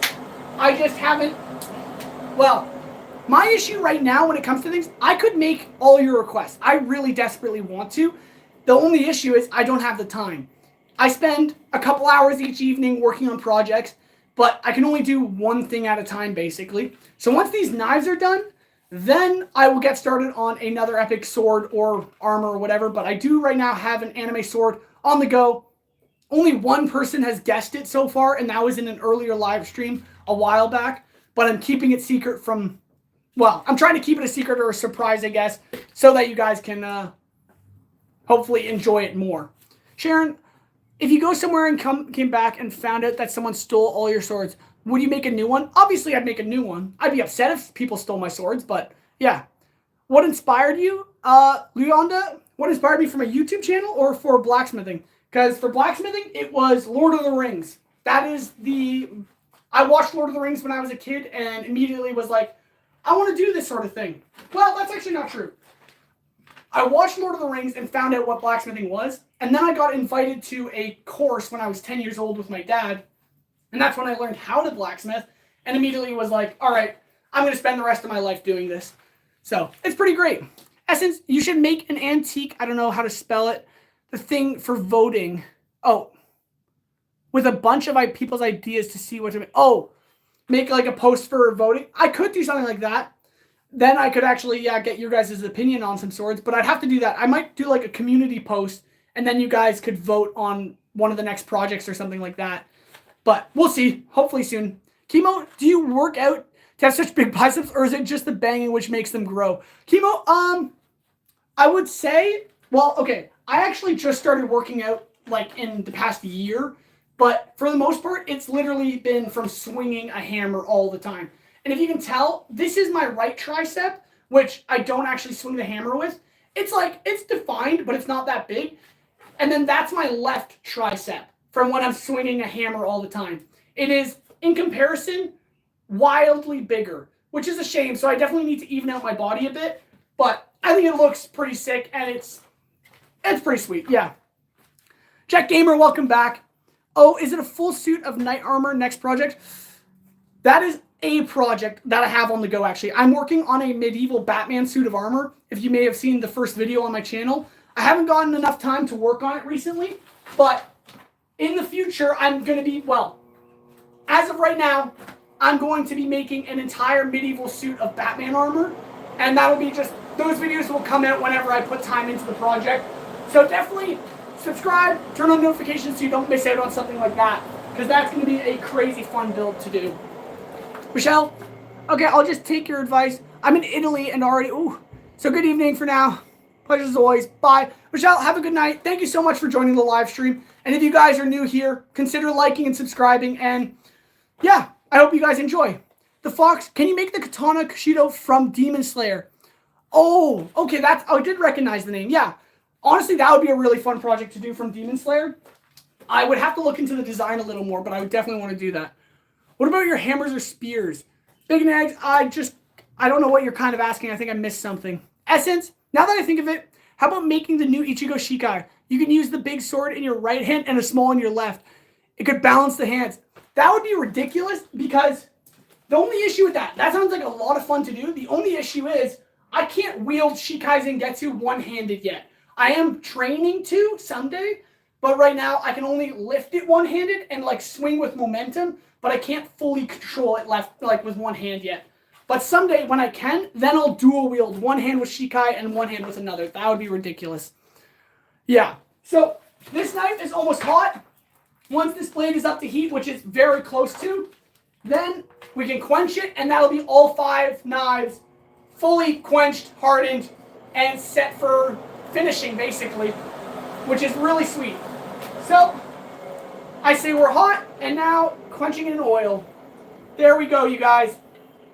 I just haven't. Well, my issue right now when it comes to things, I could make all your requests. I really desperately want to. The only issue is I don't have the time. I spend a couple hours each evening working on projects, but I can only do one thing at a time, basically. So once these knives are done, then I will get started on another epic sword or armor or whatever. But I do right now have an anime sword on the go. Only one person has guessed it so far, and that was in an earlier live stream a while back. But I'm keeping it secret from, well, I'm trying to keep it a secret or a surprise, I guess, so that you guys can hopefully enjoy it more. Sharon, if you go somewhere and came back and found out that someone stole all your swords, would you make a new one? Obviously, I'd make a new one. I'd be upset if people stole my swords, but yeah. What inspired you? Leonda, what inspired me from a YouTube channel or for blacksmithing? Because for blacksmithing, it was Lord of the Rings. That is I watched Lord of the Rings when I was a kid and immediately was like, I want to do this sort of thing. Well, that's actually not true. I watched Lord of the Rings and found out what blacksmithing was, and then I got invited to a course when I was 10 years old with my dad, and that's when I learned how to blacksmith, and immediately was like, all right, I'm going to spend the rest of my life doing this. So, it's pretty great. Essence, you should make an antique, I don't know how to spell it, the thing for voting. Oh, with a bunch of people's ideas to see what to make. Oh, make like a post for voting. I could do something like that. Then I could actually, get your guys' opinion on some swords, but I'd have to do that. I might do like a community post, and then you guys could vote on one of the next projects or something like that. But we'll see. Hopefully soon. Chemo, do you work out to have such big biceps, or is it just the banging which makes them grow? Chemo, I would say, well, okay, I actually just started working out like in the past year, but for the most part, it's literally been from swinging a hammer all the time. And if you can tell, this is my right tricep, which I don't actually swing the hammer with. It's like, it's defined, but it's not that big. And then that's my left tricep from when I'm swinging a hammer all the time. It is, in comparison, wildly bigger, which is a shame. So I definitely need to even out my body a bit. But I think it looks pretty sick, and it's pretty sweet, yeah. Jack Gamer, welcome back. Oh, is it a full suit of knight armor next project? That is a project that I have on the go, actually. I'm working on a medieval Batman suit of armor, if you may have seen the first video on my channel. I haven't gotten enough time to work on it recently, but in the future, I'm going to be, well, as of right now, I'm going to be making an entire medieval suit of Batman armor, and that'll be just, those videos will come out whenever I put time into the project. So definitely subscribe, turn on notifications so you don't miss out on something like that, because that's going to be a crazy fun build to do. Michelle, okay, I'll just take your advice. I'm in Italy and already, so good evening for now. Pleasure as always. Bye. Michelle, have a good night. Thank you so much for joining the live stream. And if you guys are new here, consider liking and subscribing. And yeah, I hope you guys enjoy. The Fox, can you make the Katana Kushido from Demon Slayer? Oh, okay, I did recognize the name. Yeah, honestly, that would be a really fun project to do from Demon Slayer. I would have to look into the design a little more, but I would definitely want to do that. What about your hammers or spears? Big Nags, I don't know what you're kind of asking. I think I missed something. Essence, now that I think of it, how about making the new Ichigo Shikai? You can use the big sword in your right hand and a small in your left. It could balance the hands. That would be ridiculous because the only issue with that sounds like a lot of fun to do. The only issue is I can't wield Shikai Zangetsu one-handed yet. I am training to someday, but right now I can only lift it one-handed and like swing with momentum, but I can't fully control it left like with one hand yet. But someday when I can, then I'll dual wield one hand with Shikai and one hand with another. That would be ridiculous. Yeah, so this knife is almost hot. Once this blade is up to heat, which it's very close to, then we can quench it, and that'll be all 5 knives fully quenched, hardened, and set for finishing, basically, which is really sweet. So, I say we're hot, and now quenching in oil. There we go, you guys.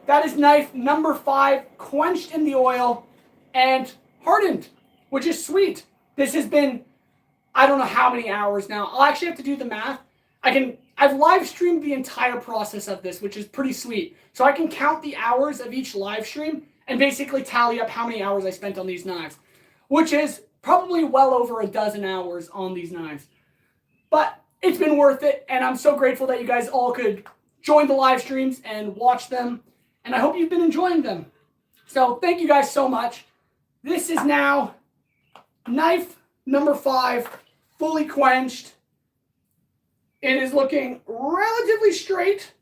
That is knife number 5, quenched in the oil and hardened, which is sweet. This has been, I don't know how many hours now. I'll actually have to do the math. I've live streamed the entire process of this, which is pretty sweet. So I can count the hours of each live stream and basically tally up how many hours I spent on these knives, which is probably well over a dozen hours on these knives. But it's been worth it, and I'm so grateful that you guys all could join the live streams and watch them, and I hope you've been enjoying them. So thank you guys so much. This is now knife number 5, fully quenched. It is looking relatively straight.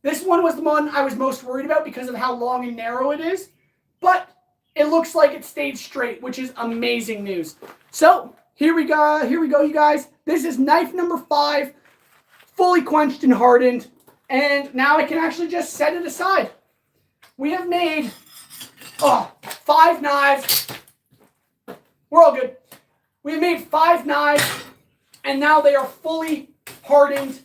This one was the one I was most worried about because of how long and narrow it is, but it looks like it stayed straight, which is amazing news. So here we go, you guys. This is knife number 5, fully quenched and hardened, and now I can actually just set it aside. We have made 5 knives. We're all good. We have made 5 knives, and now they are fully hardened,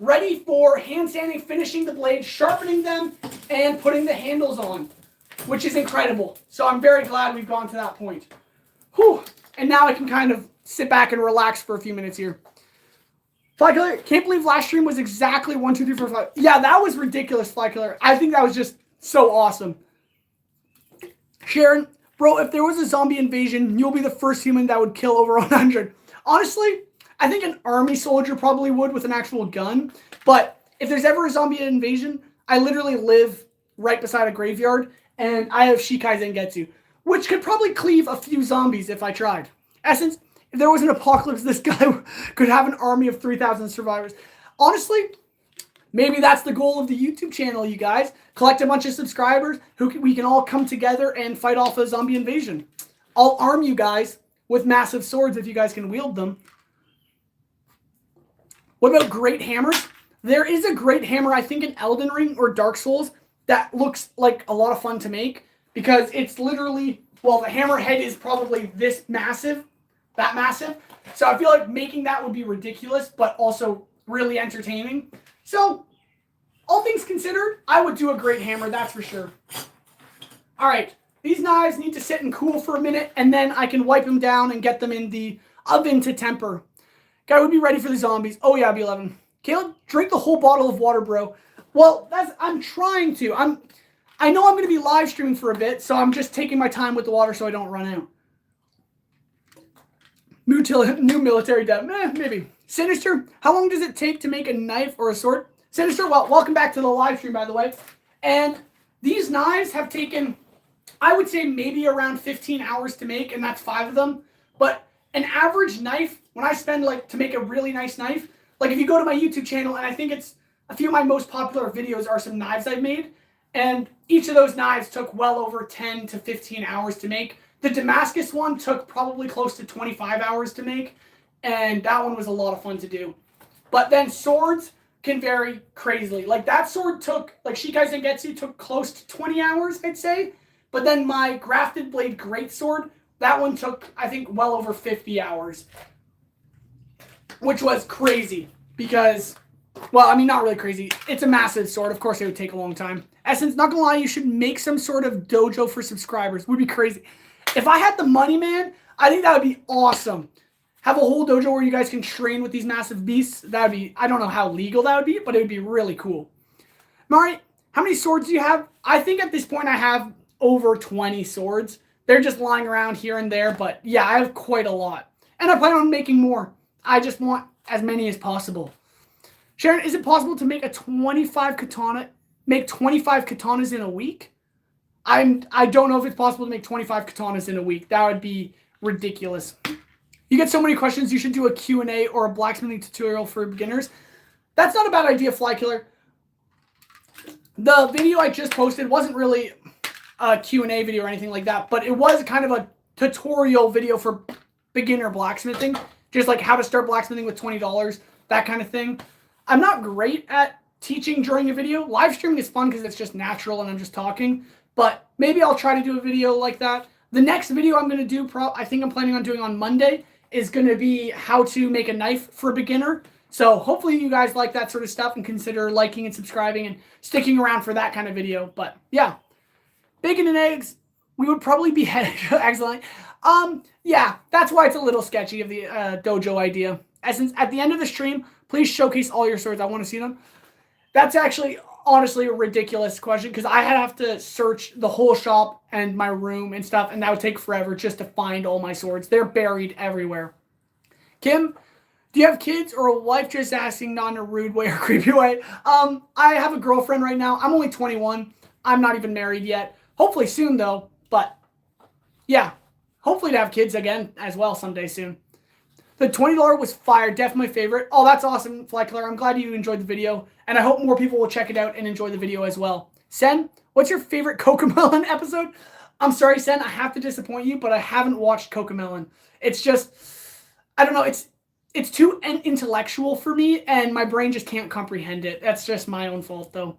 ready for hand sanding, finishing the blade, sharpening them, and putting the handles on, which is incredible. So I'm very glad we've gone to that point. Whew. And now I can kind of sit back and relax for a few minutes here. Flykiller, can't believe last stream was exactly 1, 2, 3, 4, 5. Yeah, that was ridiculous, Flykiller. I think that was just so awesome. Sharon, bro, if there was a zombie invasion, you'll be the first human that would kill over 100. Honestly, I think an army soldier probably would with an actual gun. But if there's ever a zombie invasion, I literally live right beside a graveyard, and I have Shikai Zangetsu, which could probably cleave a few zombies if I tried. Essence, if there was an apocalypse, this guy could have an army of 3,000 survivors. Honestly, maybe that's the goal of the YouTube channel, you guys. Collect a bunch of subscribers we can all come together and fight off a zombie invasion. I'll arm you guys with massive swords if you guys can wield them. What about great hammers? There is a great hammer, I think in Elden Ring or Dark Souls, that looks like a lot of fun to make because it's literally, well, the hammer head is probably this massive, that massive. So I feel like making that would be ridiculous, but also really entertaining. So, all things considered, I would do a great hammer, that's for sure. All right, these knives need to sit and cool for a minute, and then I can wipe them down and get them in the oven to temper. Guy would be ready for the zombies. Oh yeah, B11. Caleb, drink the whole bottle of water, bro. Well, I'm trying to. I know I'm going to be live streaming for a bit, so I'm just taking my time with the water so I don't run out. New military dev. Maybe. Sinister, how long does it take to make a knife or a sword? Sinister, well, welcome back to the live stream, by the way. And these knives have taken, I would say, maybe around 15 hours to make, and that's 5 of them. But an average knife, when I spend, to make a really nice knife, if you go to my YouTube channel, and I think it's a few of my most popular videos are some knives I've made, and each of those knives took well over 10 to 15 hours to make. The Damascus one took probably close to 25 hours to make, and that one was a lot of fun to do. But then swords can vary crazily. That sword took, Shikai Zangetsu took close to 20 hours, I'd say. But then my Grafted Blade Greatsword, that one took, I think, well over 50 hours. Which was crazy, because, well, I mean, not really crazy. It's a massive sword. Of course, it would take a long time. Essence, not gonna lie, you should make some sort of dojo for subscribers. Would be crazy. If I had the money, man, I think that would be awesome. Have a whole dojo where you guys can train with these massive beasts. That would be, I don't know how legal that would be, but it would be really cool. Mari, How many swords do you have? I think at this point I have over 20 swords. They're just lying around here and there, but yeah, I have quite a lot. And I plan on making more. I just want as many as possible. Sharon, is it possible to make a 25 katana, make 25 katanas in a week? I don't know if it's possible to make 25 katanas in a week. That would be ridiculous. You get so many questions, you should do a Q&A or a blacksmithing tutorial for beginners. That's not a bad idea, Fly Killer. The video I just posted wasn't really a Q&A video or anything like that, but it was kind of a tutorial video for beginner blacksmithing. Just like how to start blacksmithing with $20, that kind of thing. I'm not great at teaching during a video. Live streaming is fun because it's just natural and I'm just talking. But maybe I'll try to do a video like that. The next video I'm going to do, I think I'm planning on doing on Monday, is going to be how to make a knife for a beginner. So hopefully you guys like that sort of stuff and consider liking and subscribing and sticking around for that kind of video. But yeah, bacon and eggs, we would probably be headed excellent. Yeah, that's why it's a little sketchy of the dojo idea. Essence, at the end of the stream, please showcase all your swords. I want to see them. That's actually honestly a ridiculous question because I have to search the whole shop and my room and stuff, and that would take forever just to find all my swords. They're buried everywhere. Kim, do you have kids or a wife? Just asking, not in a rude way or creepy way. I have a girlfriend right now. I'm only 21. I'm not even married yet. Hopefully soon though, but yeah, hopefully to have kids again as well someday soon. The $20 was fire, definitely my favorite. Oh, that's awesome, Fly Killer. I'm glad you enjoyed the video, and I hope more people will check it out and enjoy the video as well. Sen, what's your favorite Cocomelon episode? I'm sorry, Sen, I have to disappoint you, but I haven't watched Cocomelon. It's just, I don't know, it's too intellectual for me, and my brain just can't comprehend it. That's just my own fault, though.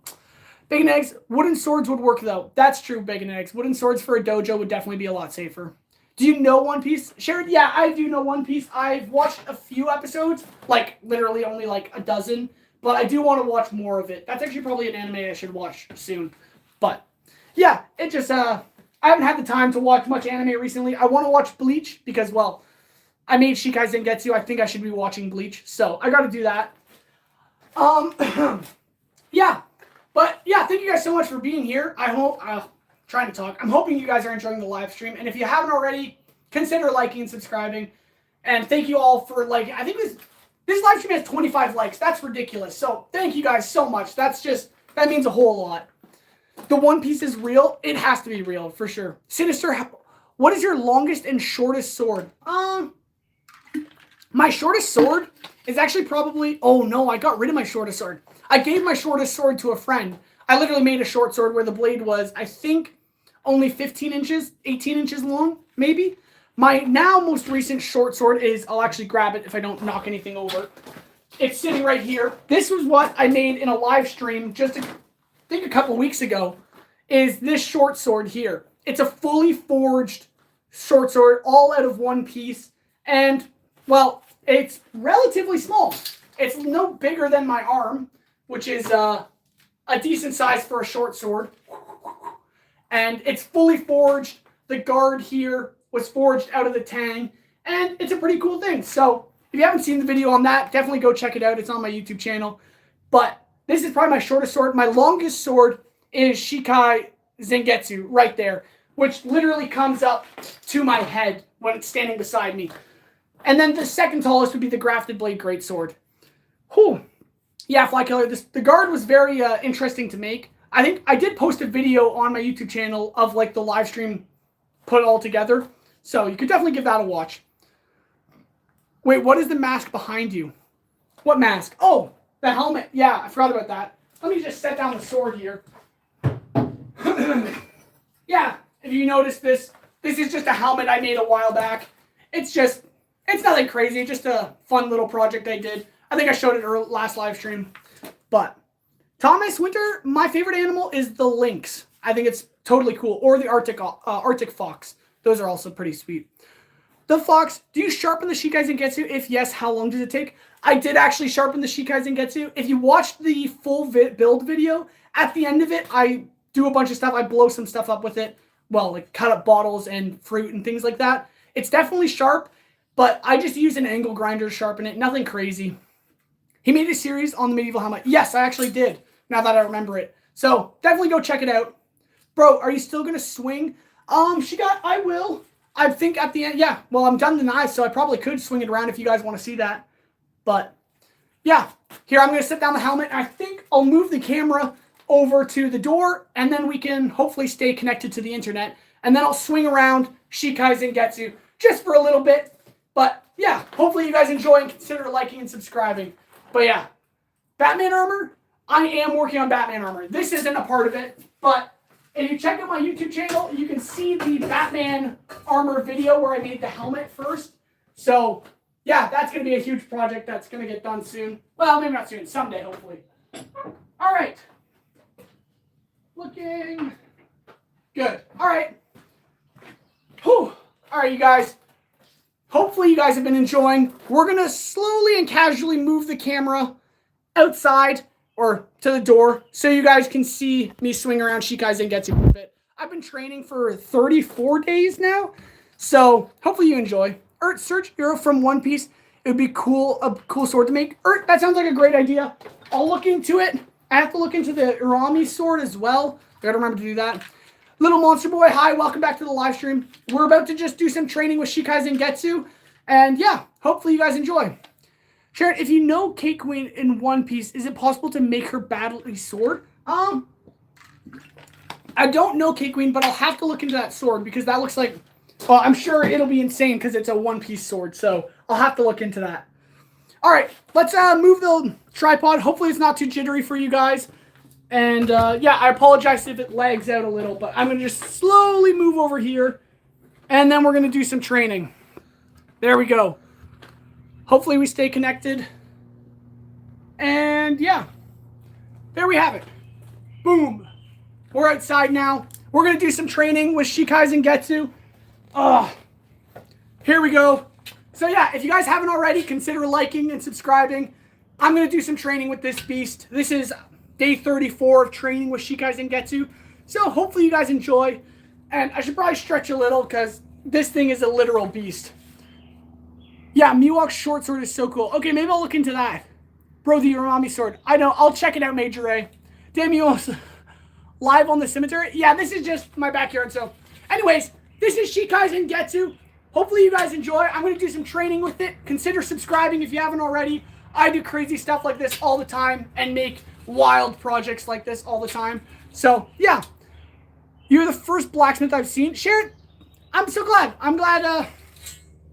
Bacon Eggs, wooden swords would work, though. That's true, Bacon Eggs. Wooden swords for a dojo would definitely be a lot safer. Do you know One Piece? Sharon, yeah, I do know One Piece. I've watched a few episodes, like literally only like a dozen, but I do want to watch more of it. That's actually probably an anime I should watch soon. But yeah, it just, I haven't had the time to watch much anime recently. I want to watch Bleach because, well, I made Shikai Zangetsu. I think I should be watching Bleach, so I got to do that. Yeah, but yeah, thank you guys so much for being here. I hope, trying to talk. I'm hoping you guys are enjoying the live stream. And if you haven't already, consider liking and subscribing. And thank you all for liking. I think this live stream has 25 likes. That's ridiculous. So thank you guys so much. That means a whole lot. The One Piece is real. It has to be real for sure. Sinister, what is your longest and shortest sword? My shortest sword is actually probably, oh no, I got rid of my shortest sword. I gave my shortest sword to a friend. I literally made a short sword where the blade was, I think, only 15 inches, 18 inches long, maybe. My now most recent short sword is, I'll actually grab it if I don't knock anything over. It's sitting right here. This was what I made in a live stream just, I think a couple weeks ago, is this short sword here. It's a fully forged short sword, all out of one piece. And, well, it's relatively small. It's no bigger than my arm, which is a decent size for a short sword. And it's fully forged. The guard here was forged out of the tang. And it's a pretty cool thing. So if you haven't seen the video on that, definitely go check it out. It's on my YouTube channel. But this is probably my shortest sword. My longest sword is Shikai Zangetsu right there, which literally comes up to my head when it's standing beside me. And then the second tallest would be the Grafted Blade Greatsword. Whew. Yeah, Fly Killer, the guard was very interesting to make. I think I did post a video on my YouTube channel of like the live stream put all together. So you could definitely give that a watch. Wait, what is the mask behind you? What mask? Oh, the helmet. Yeah, I forgot about that. Let me just set down the sword here. Yeah, if you notice this is just a helmet I made a while back. It's nothing crazy, just a fun little project I did. I think I showed it last live stream. But Thomas Winter, my favorite animal is the lynx. I think it's totally cool. Or the Arctic fox. Those are also pretty sweet. The fox, do you sharpen the Shikai Zangetsu? If yes, how long does it take? I did actually sharpen the Shikai Zangetsu. If you watched the full build video, at the end of it, I do a bunch of stuff. I blow some stuff up with it. Well, like cut up bottles and fruit and things like that. It's definitely sharp, but I just use an angle grinder to sharpen it. Nothing crazy. He made a series on the medieval helmet. Yes, I actually did, now that I remember it. So definitely go check it out. Bro, are you still going to swing? I will. I think at the end, yeah. Well, I'm done the knives, so I probably could swing it around if you guys want to see that. But, yeah. Here, I'm going to set down the helmet. I think I'll move the camera over to the door, and then we can hopefully stay connected to the internet. And then I'll swing around Shikai Zangetsu just for a little bit. But, yeah, hopefully you guys enjoy and consider liking and subscribing. But, yeah, Batman armor, I am working on Batman armor. This isn't a part of it, but if you check out my YouTube channel, you can see the Batman armor video where I made the helmet first. So, yeah, that's going to be a huge project that's going to get done soon. Well, maybe not soon. Someday, hopefully. All right. Looking good. All right. Whew. All right, you guys. Hopefully you guys have been enjoying. We're going to slowly and casually move the camera outside or to the door so you guys can see me swing around Shikai Zangetsu for a bit. I've been training for 34 days now, so hopefully you enjoy. Search hero from One Piece. It would be cool, a cool sword to make. That sounds like a great idea. I'll look into it. I have to look into the Urami sword as well. I gotta remember to do that. Little Monster Boy, hi, welcome back to the live stream. We're about to just do some training with Shikai Zangetsu, and yeah, hopefully you guys enjoy. Sharon, if you know Kate Queen in One Piece, is it possible to make her battle a sword? I don't know Kate Queen, but I'll have to look into that sword because that looks like, well, I'm sure it'll be insane because it's a One Piece sword, so I'll have to look into that. All right, let's move the tripod. Hopefully it's not too jittery for you guys. And yeah, I apologize if it lags out a little, but I'm going to just slowly move over here, and then we're going to do some training. There we go. Hopefully we stay connected. And yeah, there we have it. Boom. We're outside now. We're going to do some training with Shikai Zangetsu. Here we go. So yeah, if you guys haven't already, consider liking and subscribing. I'm going to do some training with this beast. This is day 34 of training with Shikai Zangetsu. So hopefully you guys enjoy. And I should probably stretch a little because this thing is a literal beast. Yeah, Miwok's short sword is so cool. Okay, maybe I'll look into that. Bro, the Urami sword. I know, I'll check it out, Major Ray. Damn, you live on the cemetery? Yeah, this is just my backyard, so. Anyways, this is Shikai Zangetsu. Hopefully you guys enjoy. I'm going to do some training with it. Consider subscribing if you haven't already. I do crazy stuff like this all the time and make wild projects like this all the time. So, yeah. You're the first blacksmith I've seen. Sharon, I'm so glad. I'm glad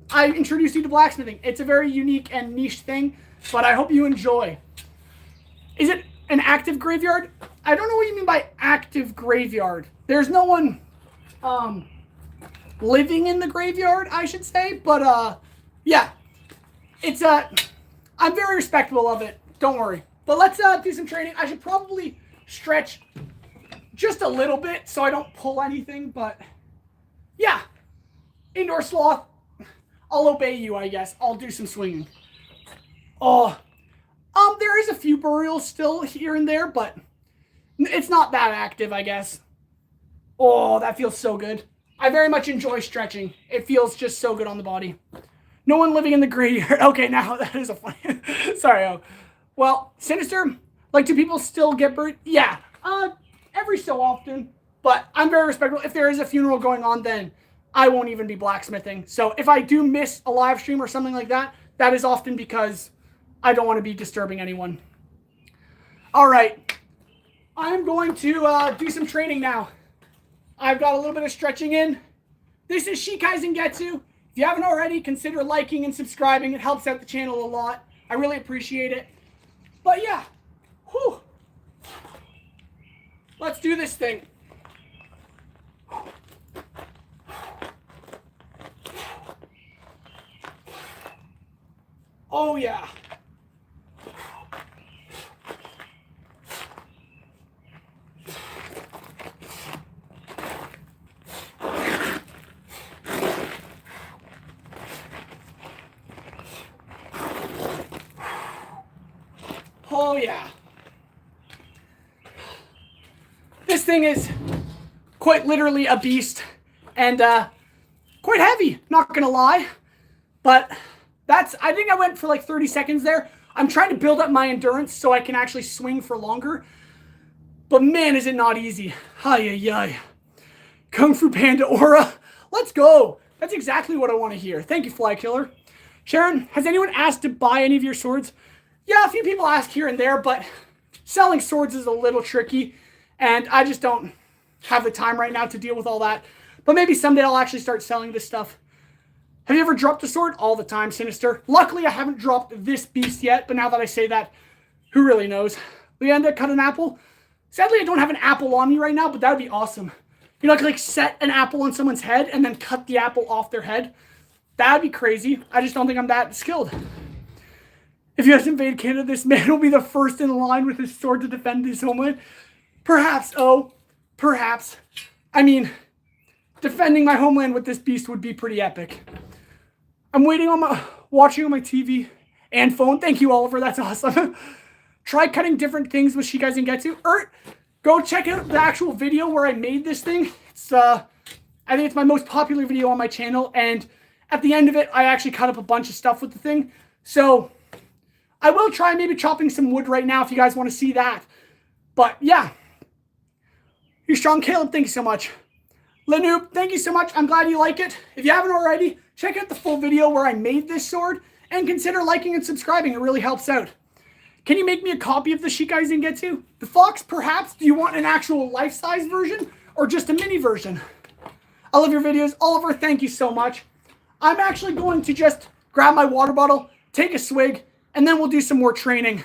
I introduced you to blacksmithing. It's a very unique and niche thing, but I hope you enjoy. Is it an active graveyard? I don't know what you mean by active graveyard. There's no one living in the graveyard, I should say, but yeah. It's I'm very respectful of it. Don't worry. But let's do some training. I should probably stretch just a little bit so I don't pull anything, but yeah. Indoor sloth. I'll obey you, I guess. I'll do some swinging. There is a few burials still here and there, but it's not that active, I guess. Oh, that feels so good. I very much enjoy stretching. It feels just so good on the body. No one living in the graveyard. Okay, now that is a funny. Sorry. Well, Sinister, like, do people still get buried? Yeah, every so often. But I'm very respectful. If there is a funeral going on, then I won't even be blacksmithing. So if I do miss a live stream or something like that, that is often because I don't want to be disturbing anyone. All right. I'm going to do some training now. I've got a little bit of stretching in. This is Shikai Zangetsu. If you haven't already, consider liking and subscribing. It helps out the channel a lot. I really appreciate it. But yeah. Whew. Let's do this thing. Oh, yeah. Oh, yeah. This thing is quite literally a beast and quite heavy, not gonna lie. But I think I went for like 30 seconds there. I'm trying to build up my endurance so I can actually swing for longer. But man, is it not easy. Ay, ay, ay. Kung Fu Panda aura. Let's go. That's exactly what I want to hear. Thank you, Fly Killer. Sharon, has anyone asked to buy any of your swords? Yeah, a few people ask here and there, but selling swords is a little tricky, and I just don't have the time right now to deal with all that. But maybe someday I'll actually start selling this stuff. Have you ever dropped a sword? All the time, Sinister. Luckily, I haven't dropped this beast yet, but now that I say that, who really knows? Leanda, cut an apple? Sadly, I don't have an apple on me right now, but that would be awesome. You know, I could like set an apple on someone's head and then cut the apple off their head. That would be crazy. I just don't think I'm that skilled. If US invade Canada, this man will be the first in line with his sword to defend his homeland. Perhaps, oh, perhaps. I mean, defending my homeland with this beast would be pretty epic. I'm watching on my TV and phone. Thank you, Oliver. That's awesome. Try cutting different things with Shikai Zangetsu. Go check out the actual video where I made this thing. It's I think it's my most popular video on my channel, and at the end of it, I actually cut up a bunch of stuff with the thing. So I will try maybe chopping some wood right now if you guys want to see that. But yeah. You're strong, Caleb. Thank you so much. Lanoob, thank you so much. I'm glad you like it. If you haven't already, check out the full video where I made this sword, and consider liking and subscribing. It really helps out. Can you make me a copy of the Shikai Zangetsu? The Fox, perhaps? Do you want an actual life-size version or just a mini version? I love your videos. Oliver, thank you so much. I'm actually going to just grab my water bottle, take a swig, and then we'll do some more training.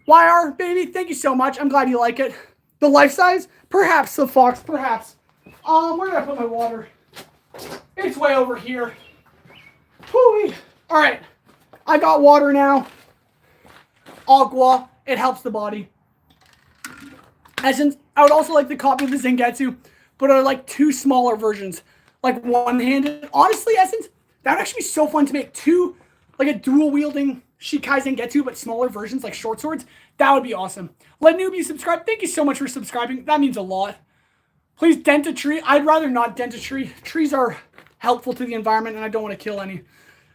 YR, baby, thank you so much. I'm glad you like it. The life-size? Perhaps, the Fox, perhaps. Where did I put my water? It's way over here. Whoo-wee. All right, I got water now. Agua, it helps the body. Essence, I would also like the copy of the Zangetsu, but I like two smaller versions, like one-handed. Honestly, Essence, that would actually be so fun to make two, like a dual-wielding Shikai Zangetsu, but smaller versions, like short swords. That would be awesome. Let newbie subscribe. Thank you so much for subscribing. That means a lot. Please dent a tree. I'd rather not dent a tree. Trees are helpful to the environment, and I don't want to kill any.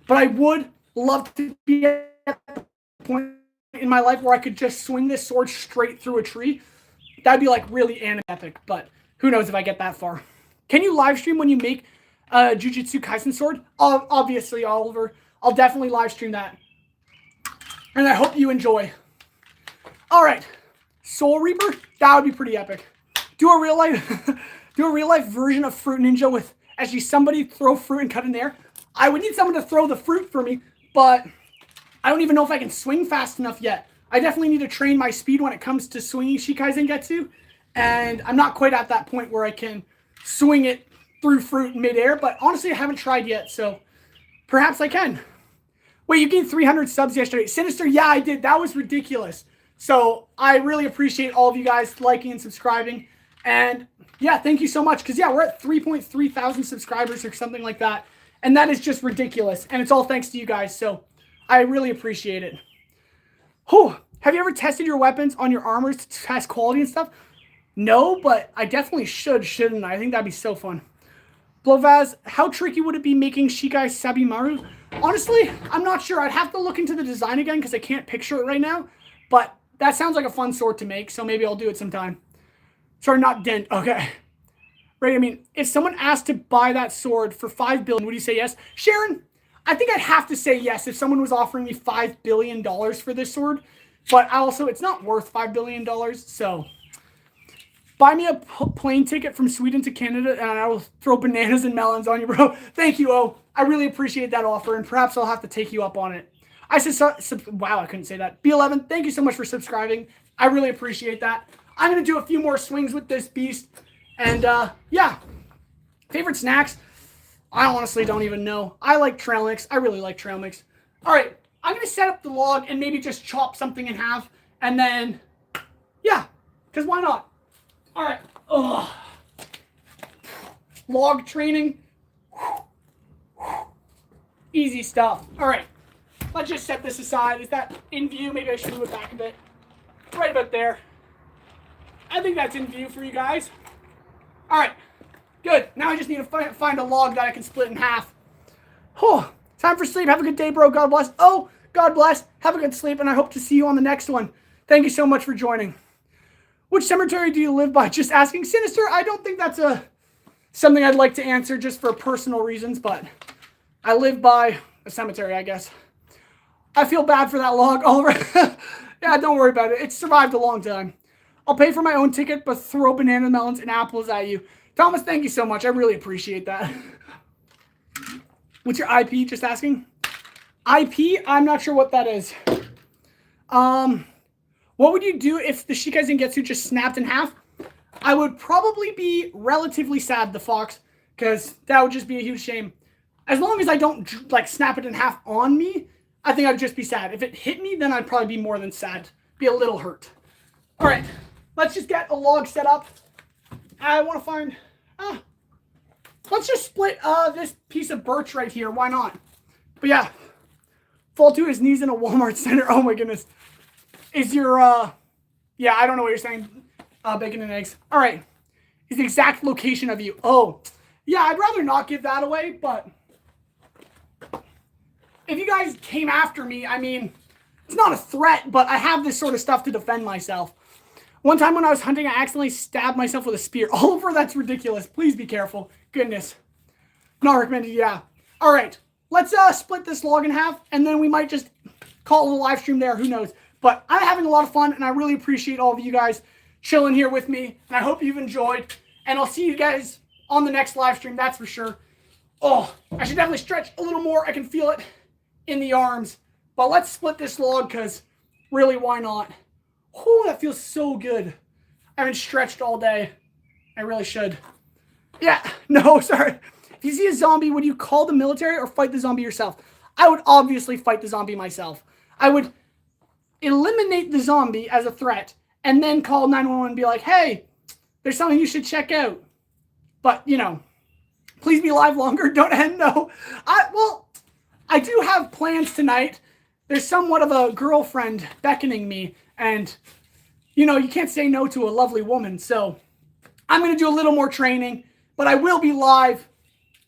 But I would love to be at the point in my life where I could just swing this sword straight through a tree. That'd be like really anime epic, but who knows if I get that far. Can you live stream when you make a Jujutsu Kaisen sword? Obviously, Oliver. I'll definitely live stream that. And I hope you enjoy. All right. Soul Reaper? That would be pretty epic. Do a real life version of Fruit Ninja with actually somebody throw fruit and cut in there. I would need someone to throw the fruit for me, but I don't even know if I can swing fast enough yet. I definitely need to train my speed when it comes to swinging Shikai Zangetsu, and I'm not quite at that point where I can swing it through fruit in midair, but honestly, I haven't tried yet, so perhaps I can. Wait, you gained 300 subs yesterday. Sinister, yeah, I did. That was ridiculous. So I really appreciate all of you guys liking and subscribing, and yeah, thank you so much, because yeah, we're at 3.3 thousand subscribers or something like that, and that is just ridiculous, and it's all thanks to you guys, so I really appreciate it. Whew. Have you ever tested your weapons on your armors to test quality and stuff? No, but I definitely should, shouldn't I? I think that'd be so fun. Blovaz, how tricky would it be making Shikai Sabimaru? Honestly, I'm not sure. I'd have to look into the design again because I can't picture it right now, but that sounds like a fun sword to make, so maybe I'll do it sometime. Sorry, not dent. Okay. Right, I mean, if someone asked to buy that sword for $5 billion, would you say yes? Sharon, I think I'd have to say yes if someone was offering me $5 billion for this sword. But also, it's not worth $5 billion, so buy me a plane ticket from Sweden to Canada, and I will throw bananas and melons on you, bro. Thank you, O. I really appreciate that offer, and perhaps I'll have to take you up on it. I said, wow, I couldn't say that. B11, thank you so much for subscribing. I really appreciate that. I'm going to do a few more swings with this beast, and yeah. Favorite snacks? I honestly don't even know. I like trail mix. I really like trail mix. All right, I'm going to set up the log and maybe just chop something in half, and then, yeah, because why not? All right. Ugh. Log training. Easy stuff. All right. Let's just set this aside. Is that in view? Maybe I should move it back a bit. Right about there. I think that's in view for you guys. All right. Good. Now I just need to find a log that I can split in half. Whew. Time for sleep. Have a good day, bro. God bless. Oh, God bless. Have a good sleep, and I hope to see you on the next one. Thank you so much for joining. Which cemetery do you live by? Just asking. Sinister, I don't think that's something I'd like to answer just for personal reasons, but I live by a cemetery, I guess. I feel bad for that log, Oliver. Yeah, don't worry about it. It's survived a long time. I'll pay for my own ticket, but throw banana melons and apples at you. Thomas, thank you so much. I really appreciate that. What's your IP? Just asking. IP? I'm not sure what that is. What would you do if the Shikai Zangetsu just snapped in half? I would probably be relatively sad, the fox, because that would just be a huge shame. As long as I don't, like, snap it in half on me, I think I'd just be sad. If it hit me, then I'd probably be more than sad. Be a little hurt. All right, let's just get a log set up. I want to find... let's just split this piece of birch right here. Why not? But yeah, fall to his knees in a Walmart center. Oh my goodness. Is your... yeah, I don't know what you're saying. Bacon and eggs. All right. Is the exact location of you. Oh, yeah, I'd rather not give that away, but... if you guys came after me, I mean, it's not a threat, but I have this sort of stuff to defend myself. One time when I was hunting, I accidentally stabbed myself with a spear. Oliver, that's ridiculous. Please be careful. Goodness. Not recommended, yeah. All right, let's split this log in half, and then we might just call it a live stream there. Who knows? But I'm having a lot of fun, and I really appreciate all of you guys chilling here with me, and I hope you've enjoyed. And I'll see you guys on the next live stream, that's for sure. Oh, I should definitely stretch a little more. I can feel it in the arms. But let's split this log, because really, why not? Oh, that feels so good. I haven't stretched all day. I really should. Yeah, no, sorry. If you see a zombie, would you call the military or fight the zombie yourself? I would obviously fight the zombie myself. I would eliminate the zombie as a threat and then call 911 and be like, hey, there's something you should check out. But, you know, please be live longer. Don't end, no. I do have plans tonight. There's somewhat of a girlfriend beckoning me, and, you know, you can't say no to a lovely woman, so I'm going to do a little more training, but I will be live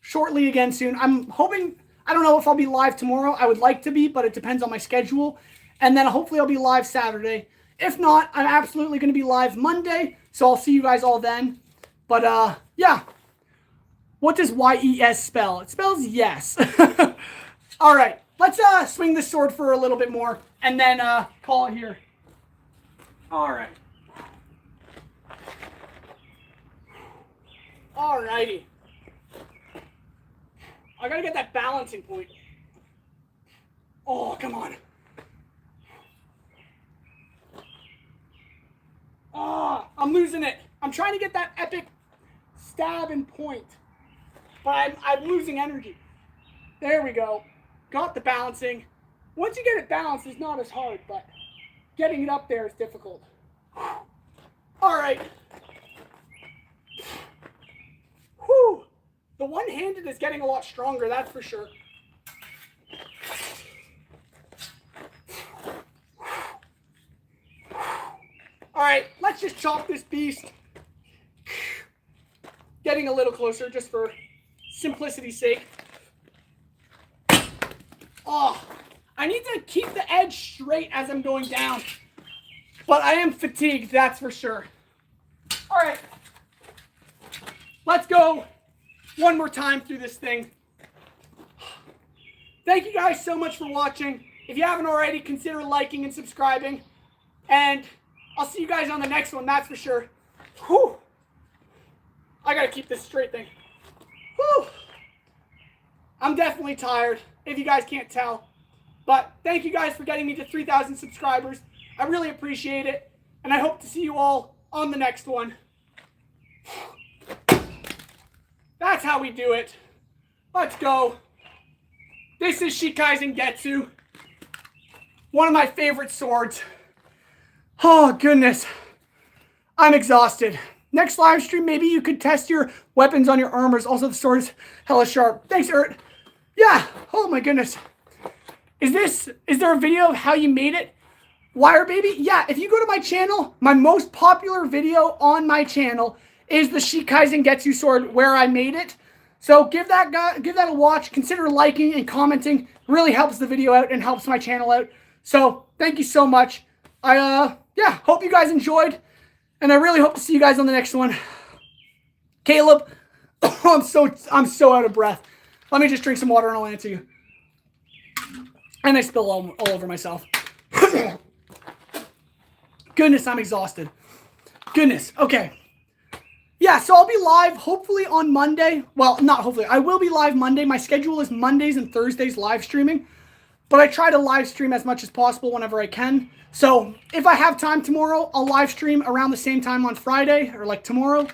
shortly again soon. I'm hoping, I don't know if I'll be live tomorrow. I would like to be, but it depends on my schedule, and then hopefully I'll be live Saturday. If not, I'm absolutely going to be live Monday, so I'll see you guys all then. But, yeah. What does Y-E-S spell? It spells yes. All right. Let's swing the sword for a little bit more, and then call it here. All right. All righty. I gotta get that balancing point. Oh, come on. Oh, I'm losing it. I'm trying to get that epic stab and point, but I'm losing energy. There we go. Got the balancing. Once you get it balanced, it's not as hard, but getting it up there is difficult. All right. Whew. The one-handed is getting a lot stronger, that's for sure. All right, let's just chop this beast. Getting a little closer just for simplicity's sake. Oh, I need to keep the edge straight as I'm going down. But I am fatigued, that's for sure. All right. Let's go one more time through this thing. Thank you guys so much for watching. If you haven't already, consider liking and subscribing. And I'll see you guys on the next one, that's for sure. Whew. I gotta keep this straight thing. Whew. I'm definitely tired, if you guys can't tell. But thank you guys for getting me to 3,000 subscribers. I really appreciate it. And I hope to see you all on the next one. That's how we do it. Let's go. This is Shikai Zangetsu. One of my favorite swords. Oh, goodness. I'm exhausted. Next live stream, maybe you could test your weapons on your armors. Also, the sword is hella sharp. Thanks, Ert. Yeah. Oh, my goodness. Is there a video of how you made it? Wire Baby? Yeah, if you go to my channel, my most popular video on my channel is the Shikai Zangetsu sword where I made it. So give that a watch. Consider liking and commenting. It really helps the video out and helps my channel out. So thank you so much. Yeah, hope you guys enjoyed. And I really hope to see you guys on the next one. Caleb, I'm so out of breath. Let me just drink some water and I'll answer you. And I spill all over myself. Goodness, I'm exhausted. Goodness. Okay. Yeah, so I'll be live hopefully on Monday. Well, not hopefully. I will be live Monday. My schedule is Mondays and Thursdays live streaming. But I try to live stream as much as possible whenever I can. So if I have time tomorrow, I'll live stream around the same time on Friday or like tomorrow.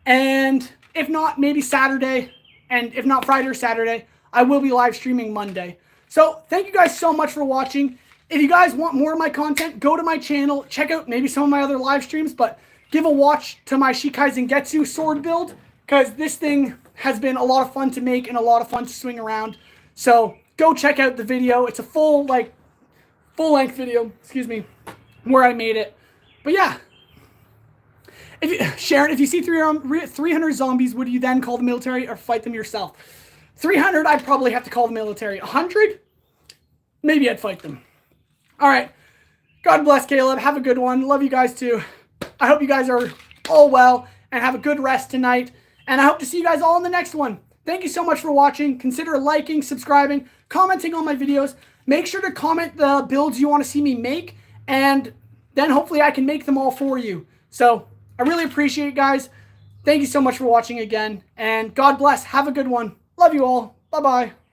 And if not, maybe Saturday. And if not Friday or Saturday, I will be live streaming Monday. So thank you guys so much for watching. If you guys want more of my content, go to my channel. Check out maybe some of my other live streams. But give a watch to my Shikai Zangetsu sword build. Because this thing has been a lot of fun to make and a lot of fun to swing around. So go check out the video. It's a full-length video, excuse me, where I made it. But yeah. Sharon, if you see 300 zombies, would you then call the military or fight them yourself? 300, I'd probably have to call the military. 100? Maybe I'd fight them. All right. God bless, Caleb. Have a good one. Love you guys too. I hope you guys are all well and have a good rest tonight. And I hope to see you guys all in the next one. Thank you so much for watching. Consider liking, subscribing, commenting on my videos. Make sure to comment the builds you want to see me make. And then hopefully I can make them all for you. So I really appreciate it, guys. Thank you so much for watching again. And God bless. Have a good one. Love you all. Bye-bye.